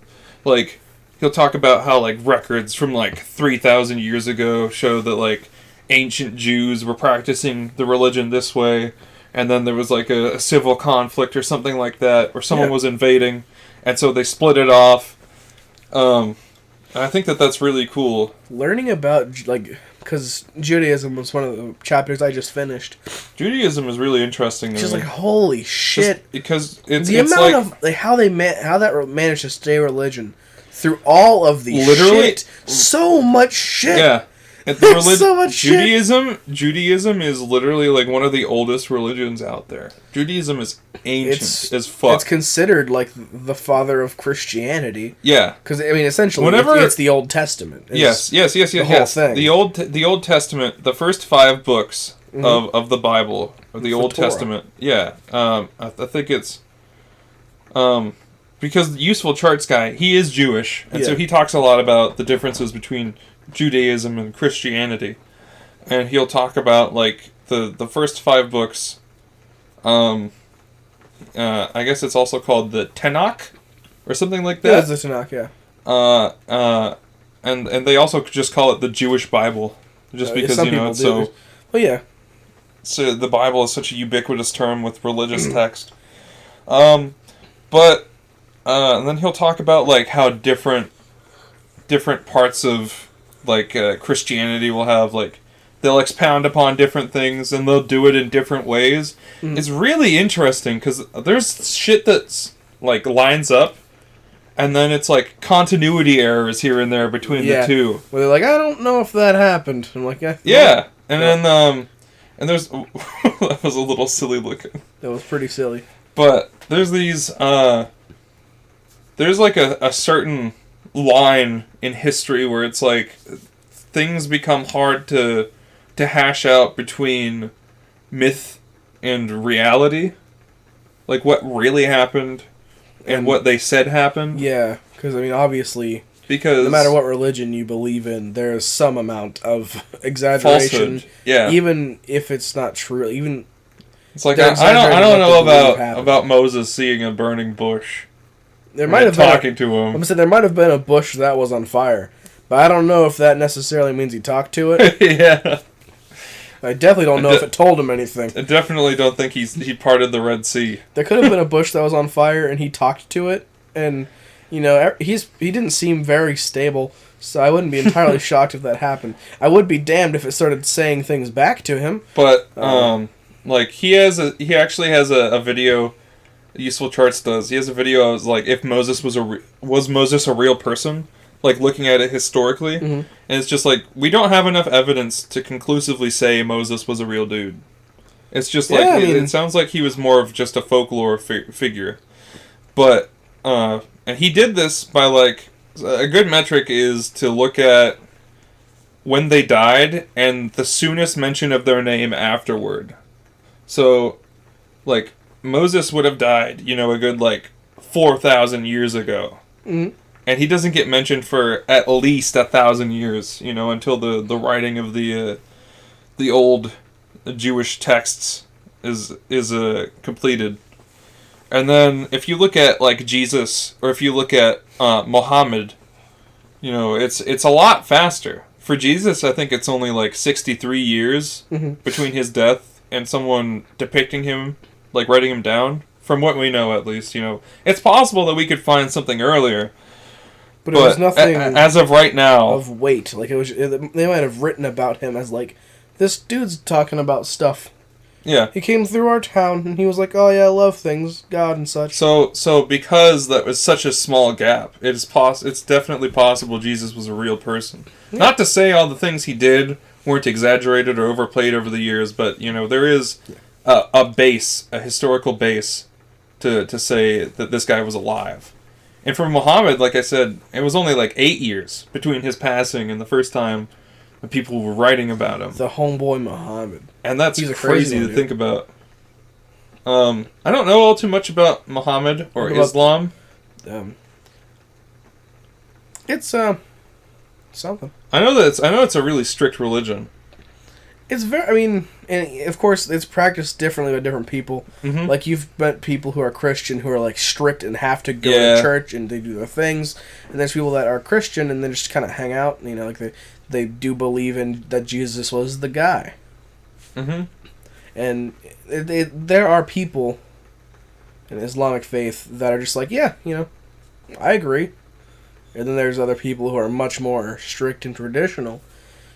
He'll talk about how, records from, 3,000 years ago show that, ancient Jews were practicing the religion this way, and then there was, a civil conflict or something like that, or someone was invading, and so they split it off. I think that's really cool.
Learning about, because Judaism was one of the chapters I just finished.
Judaism is really interesting.
Just holy shit!
Just because it's
amount of how that managed to stay religion through all of these
literally
shit. So much shit.
Yeah,
There's so much
Judaism is literally like one of the oldest religions out there. Judaism is ancient as fuck.
It's considered like the father of Christianity.
Yeah,
because I mean, essentially, it's the Old Testament.
Yes. The whole thing. The Old Testament, the first 5 books of the Bible, of the Old Testament. Yeah, I think it's because the Useful Charts guy, he is Jewish, and so he talks a lot about the differences between Judaism and Christianity, and he'll talk about like the first 5 books. I guess it's also called the Tanakh, or something like that.
Yeah, it's the Tanakh, yeah.
And they also just call it the Jewish Bible, just because it's so.
Well, yeah.
So the Bible is such a ubiquitous term with religious text. But and then he'll talk about like how different parts of like Christianity will have like they'll expound upon different things and they'll do it in different ways. It's really interesting because there's shit that's like lines up, and then it's like continuity errors here and there between the two.
Where they're like, I don't know if that happened. I'm like,
yeah, and then and there's that was a little silly looking.
That was pretty silly.
But there's these there's like a certain line in history where it's like things become hard to hash out between myth and reality, like what really happened and what they said happened.
Yeah, because I mean, obviously,
because
no matter what religion you believe in, there's some amount of exaggeration.
Falsehood. Yeah,
even if it's not true. Even
it's like I don't know about Moses seeing a burning bush.
There might have
talking to him.
I'm saying there might have been a bush that was on fire, but I don't know if that necessarily means he talked to it.
Yeah.
I definitely don't know if it told him anything.
I definitely don't think he parted the Red Sea.
There could have been a bush that was on fire and he talked to it, and he didn't seem very stable, so I wouldn't be entirely shocked if that happened. I would be damned if it started saying things back to him.
But like he actually has a video. Useful Charts does. He has a video of like if Moses was Moses a real person, like looking at it historically, and it's just like we don't have enough evidence to conclusively say Moses was a real dude. It's just like it sounds like he was more of just a folklore figure, but and he did this by like a good metric is to look at when they died and the soonest mention of their name afterward. So, like. Moses would have died, a good, 4,000 years ago. And he doesn't get mentioned for at least 1,000 years, until the writing of the old Jewish texts is completed. And then if you look at, Jesus, or if you look at Muhammad, it's a lot faster. For Jesus, I think it's only, 63 years between his death and someone depicting him writing him down, from what we know at least, It's possible that we could find something earlier.
But it was nothing...
as of right now...
of weight. They might have written about him as, this dude's talking about stuff.
Yeah.
He came through our town, and he was like, oh yeah, I love things, God and such.
So because that was such a small gap, it's definitely possible Jesus was a real person. Yeah. Not to say all the things he did weren't exaggerated or overplayed over the years, but, there is... a historical base to say that this guy was alive. And for Muhammad, like I said, it was only 8 years between his passing and the first time that people were writing about him.
The homeboy Muhammad.
And that's crazy to think about. I don't know all too much about Muhammad or Islam.
It's something.
I know it's a really strict religion.
It's and of course it's practiced differently by different people. Like you've met people who are Christian who are strict and have to go to church and they do their things, and there's people that are Christian and they just kind of hang out. They do believe in that Jesus was the guy. And there are people in Islamic faith that are just like, I agree. And then there's other people who are much more strict and traditional.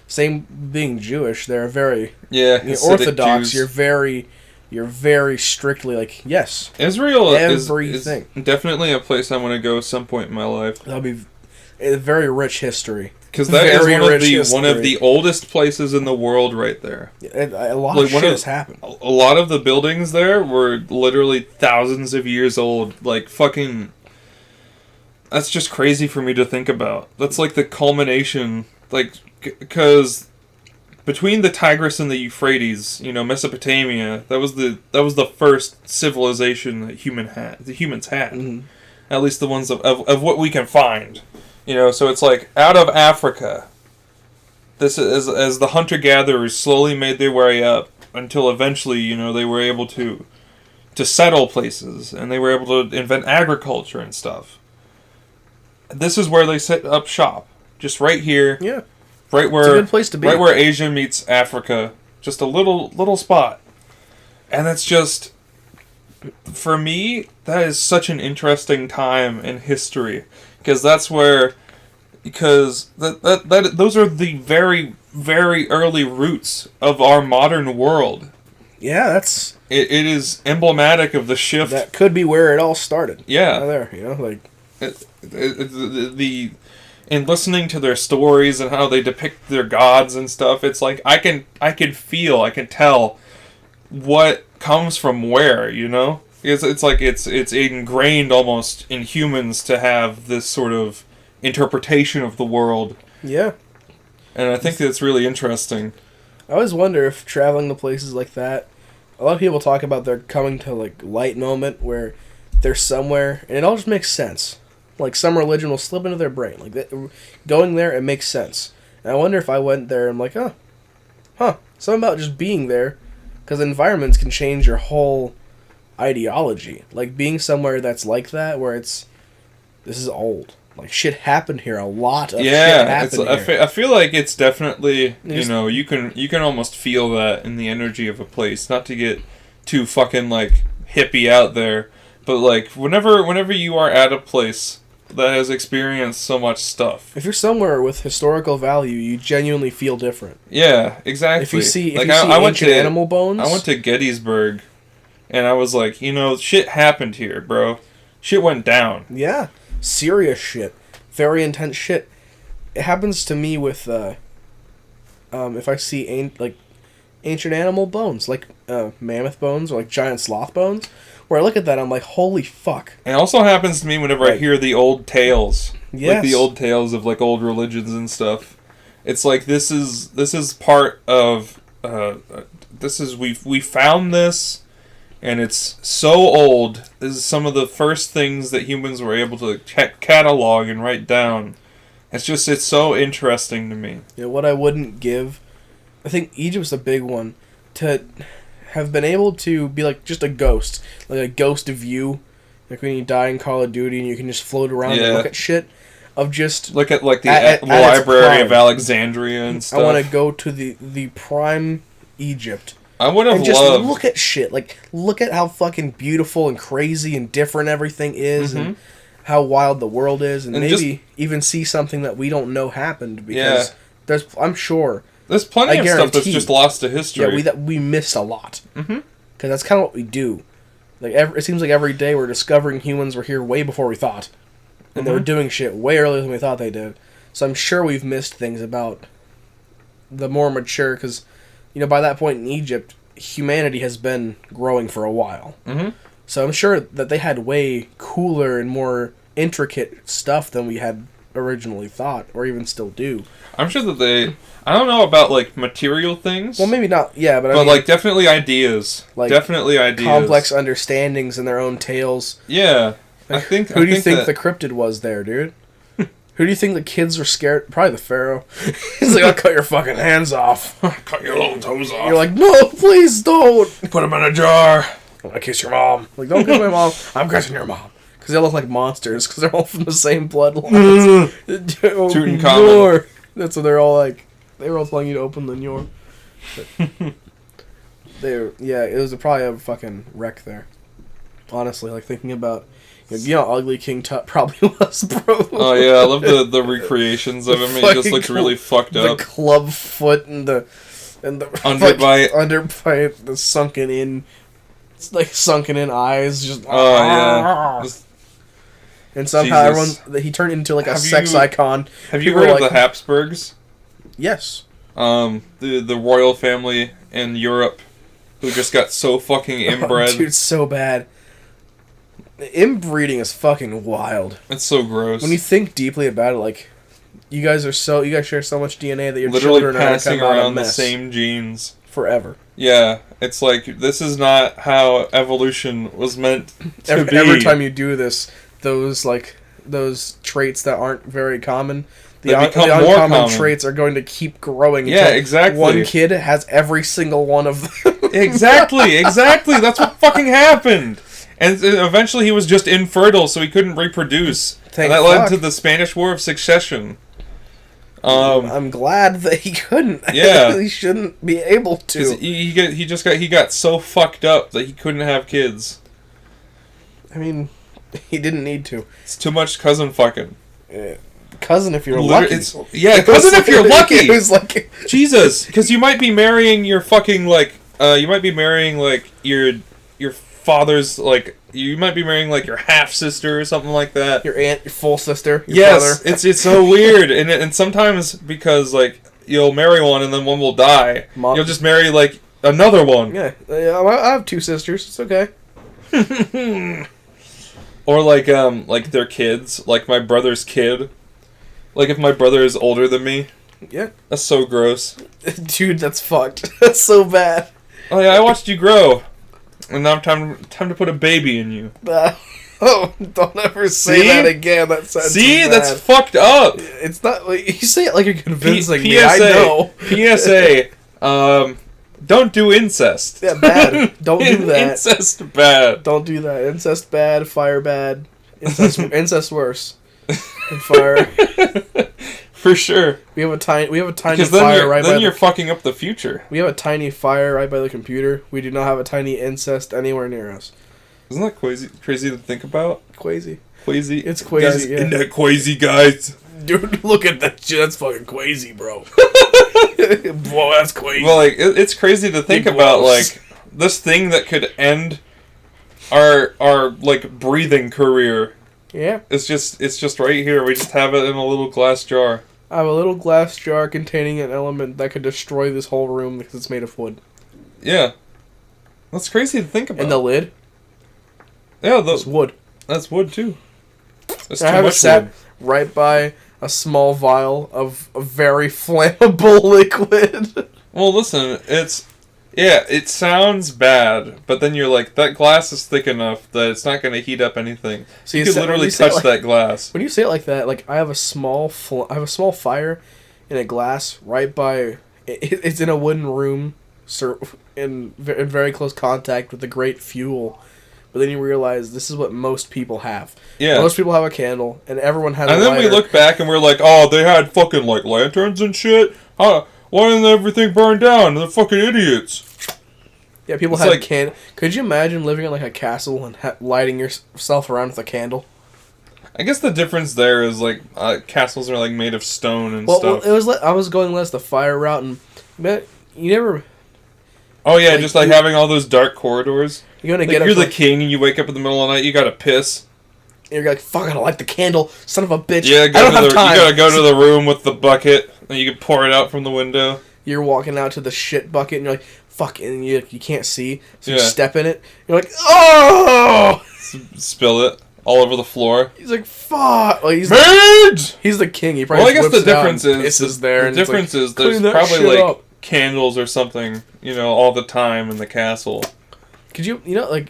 Same being Jewish, they're very Orthodox.
Jews.
You're very strictly yes.
Israel
everything.
Is definitely a place I want to go at some point in my life.
That'll be a very rich history.
Because that is
Very rich
one of
history.
the oldest places in the world right there.
A lot
Like,
of shit has happened.
A lot of the buildings there were literally thousands of years old. Like, fucking... That's just crazy for me to think about. That's like the culmination... Like, because... Between the Tigris and the Euphrates, you know, Mesopotamia, that was the first civilization that humans had.
Mm-hmm.
At least the ones of what we can find. You know, so it's like, out of Africa, this is as the hunter-gatherers slowly made their way up, until eventually, you know, they were able to settle places, and they were able to invent agriculture and stuff. This is where they set up shop. Just right here.
Yeah.
Right where,
it's a good place to be.
Right where Asia meets Africa. Just a little spot. And that's just... For me, that is such an interesting time in history. Because that's where... Because those are the very, very early roots of our modern world.
Yeah, that's...
It is emblematic of the shift.
That could be where it all started.
Yeah.
Right there, you know, like...
In listening to their stories and how they depict their gods and stuff, it's like, I can tell what comes from where, you know? It's like it's ingrained almost in humans to have this sort of interpretation of the world.
Yeah.
And I think that's really interesting.
I always wonder if traveling to places like that, a lot of people talk about their coming to like light moment where they're somewhere and it all just makes sense. Like some religion will slip into their brain. Like going there, it makes sense. And I wonder if I went there and I'm like, something about just being there, because environments can change your whole ideology. Like being somewhere that's like that, where this is old. Like shit happened here. A lot of shit happened here.
I feel like it's definitely, you know, you can almost feel that in the energy of a place. Not to get too fucking like hippie out there, but like whenever you are at a place that has experienced so much stuff,
if you're somewhere with historical value, you genuinely feel different.
Yeah, exactly.
If you see
ancient
animal bones,
I went to Gettysburg, and I was like, you know, shit happened here, bro. Shit went down.
Yeah. Serious shit. Very intense shit. It happens to me with, if I see ancient animal bones, like mammoth bones or like giant sloth bones, where I look at that, I'm like, holy fuck.
It also happens to me whenever I hear the old tales.
Yes.
Like the old tales of like old religions and stuff. It's like this is part of we found this. And it's so old. This is some of the first things that humans were able to catalog and write down. It's so interesting to me.
Yeah, what I wouldn't give, I think Egypt's a big one, to have been able to be like just a ghost. Like a ghost of you. Like when you die in Call of Duty and you can just float around and look at shit. Of just...
Look at like the Library of Alexandria and stuff.
I want to go to the prime Egypt.
I would have loved...
And just look at shit. Like, look at how fucking beautiful and crazy and different everything is, and how wild the world is, and maybe even see something that we don't know happened, because I'm sure...
There's plenty of stuff that's just lost to history.
Yeah, we missed a lot. Because that's kind of what we do. Like it seems like every day we're discovering humans were here way before we thought. And they were doing shit way earlier than we thought they did. So I'm sure we've missed things about the more mature, because... You know, by that point in Egypt, humanity has been growing for a while. So I'm sure that they had way cooler and more intricate stuff than we had originally thought, or even still do.
I'm sure that they... I don't know about, like, material things.
Well, maybe not, yeah, but I
mean...
But,
like, definitely ideas.
Like,
definitely ideas.
Complex understandings in their own tales.
Yeah.
Like, who do you think the cryptid was there, dude? Who do you think the kids were scared? Probably the pharaoh. He's like, I'll cut your fucking hands off.
Cut your little toes off.
You're like, no, please don't.
Put them in a jar.
I'm gonna kiss your mom. Like, don't kiss my mom. I'm kissing your mom. Because they look like monsters, because they're all from the same bloodline.
Tutankhamun.
That's what they're all like. They were all telling you to open the Nyor. It was probably a fucking wreck there. Honestly, like, thinking about... You know how ugly King Tut probably was, bro. Oh,
yeah, I love the recreations of him. He just looks really fucked up.
The club foot and the underbite, the sunken in... It's like sunken in eyes, just...
Oh, yeah.
and somehow
Jesus.
he turned into like a
Have
sex
you-
icon.
Have you
People
heard
were
of the Habsburgs?
Yes.
The royal family in Europe who just got so fucking inbred.
Oh, dude, it's so bad. Inbreeding is fucking wild.
It's so gross.
When you think deeply about it, like, you guys share so much DNA that your
literally
children are gonna
passing
come out a
around the
mess
same genes.
forever.
Yeah, it's like, this is not how evolution was meant to be.
Every time you do this, those traits that aren't very common, the
become more
uncommon
common.
traits are going to keep growing.
Yeah,
until
exactly.
One kid has every single one of them.
Exactly. That's what fucking happened. And eventually he was just infertile, so he couldn't reproduce.
Thank
and that led
fuck.
to the Spanish War of Succession.
I'm glad that he couldn't.
Yeah.
He shouldn't be able
'Cause
to.
he got so fucked up that he couldn't have kids.
I mean, he didn't need to.
It's too much cousin fucking.
Cousin, if you're
Literally,
lucky.
cousin if you're lucky.
It was like
Jesus, because you might be marrying your fucking you might be marrying your father's you might be marrying your half sister or something like that.
your aunt, your full sister, your
Yes,
brother.
it's so weird, and sometimes because you'll marry one and then one will die,
Mom.
you'll just marry another one.
Yeah, I have two sisters. It's okay.
Or their kids, like my brother's kid. Like if my brother is older than me.
Yeah.
That's so gross.
Dude, that's fucked. That's so bad.
Oh yeah, I watched you grow. And now time to put a baby in you.
Oh, don't ever say
See?
that again. That sounds
See?
too
That's
bad.
fucked up.
It's not like you say it like you're convincing me.
PSA,
I know.
PSA. Don't do incest.
Yeah, bad. Don't do that.
Incest bad.
Don't do that. Incest bad. Fire bad. Incest worse. And fire.
For sure.
We have a tiny
Because
fire right by
then you're fucking up the future.
We have a tiny fire right by the computer. We do not have a tiny incest anywhere near us.
Isn't that crazy to think about?
Crazy.
Quasi.
It's crazy,
Guys,
yeah.
Isn't that crazy, guys?
Dude, look at that shit. That's fucking crazy, bro. Whoa, that's crazy.
Well, it's crazy to think
Big
about,
blows.
this thing that could end our breathing career.
Yeah.
It's just right here. We just have it in a little glass jar.
I have a little glass jar containing an element that could destroy this whole room because it's made of wood.
Yeah. That's crazy to think about.
And the lid
yeah,
is wood.
that's wood, too. That's
I
too
have it
much
sat
wood.
right by a small vial of a very flammable liquid.
Well, listen, it sounds bad, but then you're like, that glass is thick enough that it's not going to heat up anything.
So
you could literally touch that glass.
When you say it like that, I have a small fire in a glass right by. It's in a wooden room, in very close contact with the great fuel. But then you realize this is what most people have.
Yeah.
Most people have a candle, and everyone has a
And
lighter.
then we look back and we're like, oh, they had fucking, lanterns and shit? Huh? Why didn't everything burn down? They're fucking idiots.
Yeah, people
It's
had
like-
can. Could you imagine living in a castle and lighting yourself around with a candle?
I guess the difference there is, castles are, made of stone and
Well,
stuff.
it was. I was going less the fire route, and you never.
Oh, yeah,
like,
just, having all those dark corridors.
You're gonna
Like,
get up.
you're the king and you wake up in the middle of the night, you gotta piss.
You're like, fuck! I don't like the candle, son of a bitch.
Yeah,
I don't have time.
you gotta go to the room with the bucket, and you can pour it out from the window.
You're walking out to the shit bucket, and you're like, fuck, and you can't see, so you
Yeah.
step in it. You're like, oh!
Spill it all over the floor.
He's like, fuck! Like,
Mage!
he's the king. He probably
Well, I guess
whips
the
it out
difference
and
is
pisses there.
the
and it's
difference
like,
is there's
clean that
probably
shit up.
candles or something, all the time in the castle.
Could you you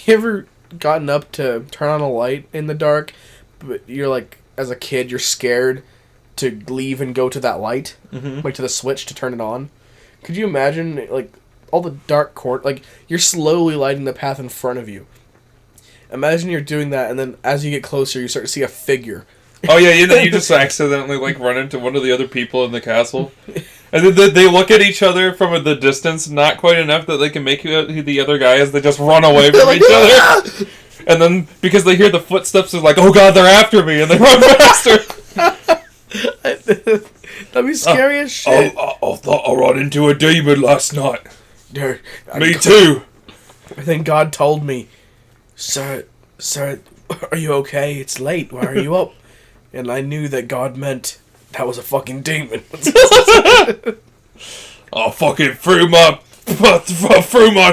ever gotten up to turn on a light in the dark, but you're like, as a kid, you're scared to leave and go to that light, to the switch to turn it on? Could you imagine, all the dark you're slowly lighting the path in front of you. Imagine you're doing that, and then as you get closer, you start to see a figure.
Oh yeah, you just accidentally run into one of the other people in the castle, and then they look at each other from the distance, not quite enough that they can make out who the other guy is. They just run away from each other, and then because they hear the footsteps, they're like, "Oh God, they're after me!" and they run faster.
That'd be scary as shit.
I thought I ran into a demon last night.
Dude,
Me too.
I think God told me, sir, are you okay? It's late. Why are you up? And I knew that God meant that was a fucking demon.
I fucking threw my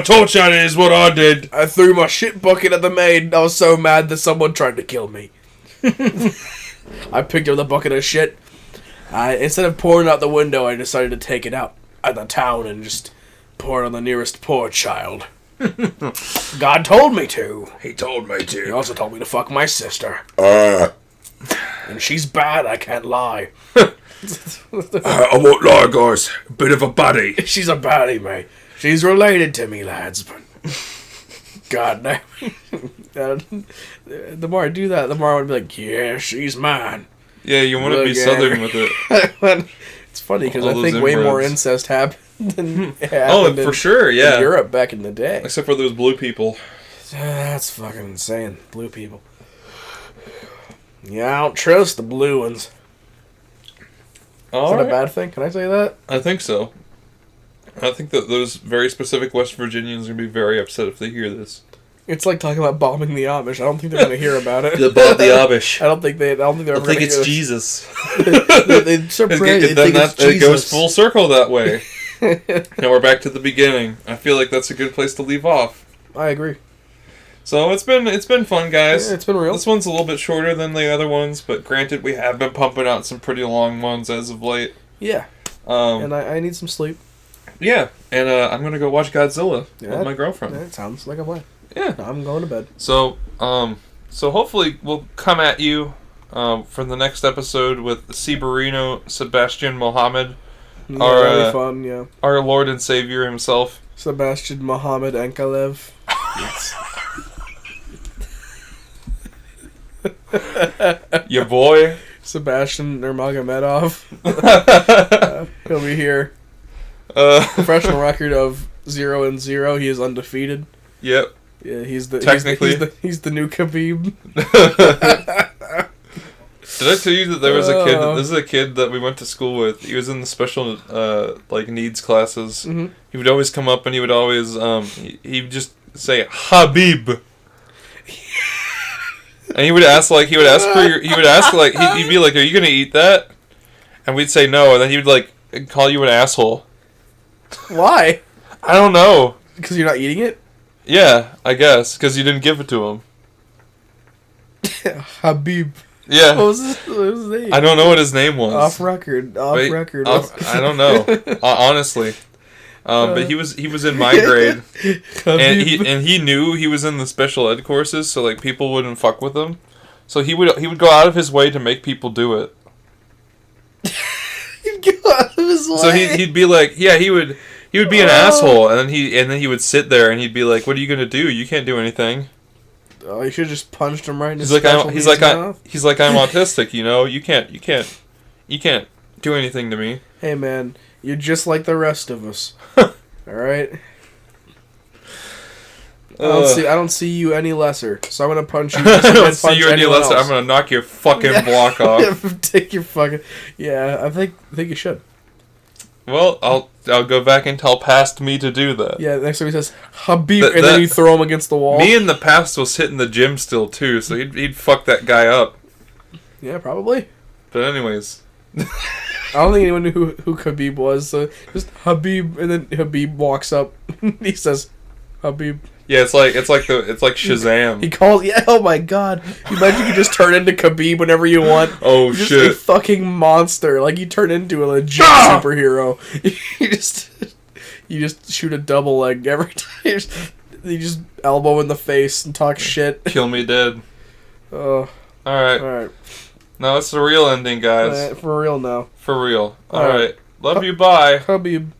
torch at it is what I did.
I threw my shit bucket at the maid. I was so mad that someone tried to kill me. I picked up the bucket of shit. Instead of pouring it out the window, I decided to take it out at the town and just pour it on the nearest poor child. God told me to.
He told me to.
He also told me to fuck my sister. And she's bad, I can't lie.
I won't lie, guys. A bit of a baddie.
She's a baddie, mate. She's related to me, lads, but... God damn. The more I do that, the more I want to be like, yeah, she's mine.
Yeah, you want to be southern with it.
It's funny, because I
All
think
those
way more
inroads.
incest happened
For sure, yeah.
in Europe back in the day.
Except for those blue people.
That's fucking insane. Blue people. Yeah, I don't trust the blue ones. Is that a bad thing? Can I say that?
I think so. I think that those very specific West Virginians are going to be very upset if they hear this.
It's like talking about bombing the Amish. I don't think they're going to hear about it.
The Amish.
I don't think they're ever going to hear
it's
this.
Jesus.
They surprise. They think it's
it
Jesus.
goes full circle that way. Now we're back to the beginning. I feel like that's a good place to leave off.
I agree.
So it's been fun, guys.
Yeah, it's been real.
This one's a little bit shorter than the other ones, but granted, we have been pumping out some pretty long ones as of late.
Yeah. And I need some sleep.
Yeah, and I'm gonna go watch Godzilla with my girlfriend.
That sounds like a plan.
Yeah.
I'm going to bed.
So hopefully we'll come at you for the next episode with Severino Sebastian Mohammed,
Really fun, yeah.
Our Lord and Savior himself.
Sebastian Mohammed Ankalev. Yes.
Your boy.
Sebastian Nurmagomedov. He'll be here. Professional record of 0-0. He is undefeated.
Yep.
Yeah, he's the he's the new Khabib.
Did I tell you that there was a kid? This is a kid that we went to school with. He was in the special needs classes.
Mm-hmm.
He would always come up and he would always he'd just say Habib. And he'd be like, he'd be like, "Are you gonna eat that?" And we'd say no, and then he would like call you an asshole.
Why?
I don't know.
Because you're not eating it?
Yeah, I guess because you didn't give it to him.
Habib.
Yeah.
What was his name?
I don't know what his name was.
Off record.
I don't know. Honestly. But he was in my grade, and he knew he was in the special ed courses, so like people wouldn't fuck with him. So he would go out of his way to make people do it.
He'd go out of his way.
So he'd be like, yeah, he would be an asshole, and then he would sit there and he'd be like, "What are you gonna do? You can't do anything."
Oh, you should have just punched him right in his
He's like, I'm autistic, you know. You can't do anything to me.
Hey man, you're just like the rest of us. All right. I don't see you any lesser, so I'm gonna punch you.
I don't see you any lesser. I'm gonna knock your fucking block off.
Take your fucking. Yeah, I think you should.
Well, I'll go back and tell past me to do that.
Yeah, next time he says Habib, and then you throw him against the wall.
Me in the past was hitting the gym still too, so he'd fuck that guy up.
Yeah, probably.
But anyways.
I don't think anyone knew who Khabib was, so just Habib, and then Habib walks up. He says, Habib.
Yeah, it's like Shazam.
He calls. Yeah, oh my god! You imagine you could just turn into Khabib whenever you want.
Oh
You're
shit!
Just a fucking monster. Like you turn into a legit superhero. You just shoot a double leg every time. You just elbow in the face and talk shit.
Kill me dead.
All right.
Now it's the real ending, guys.
For real now.
For real. All right. Love you. Bye.
Habib.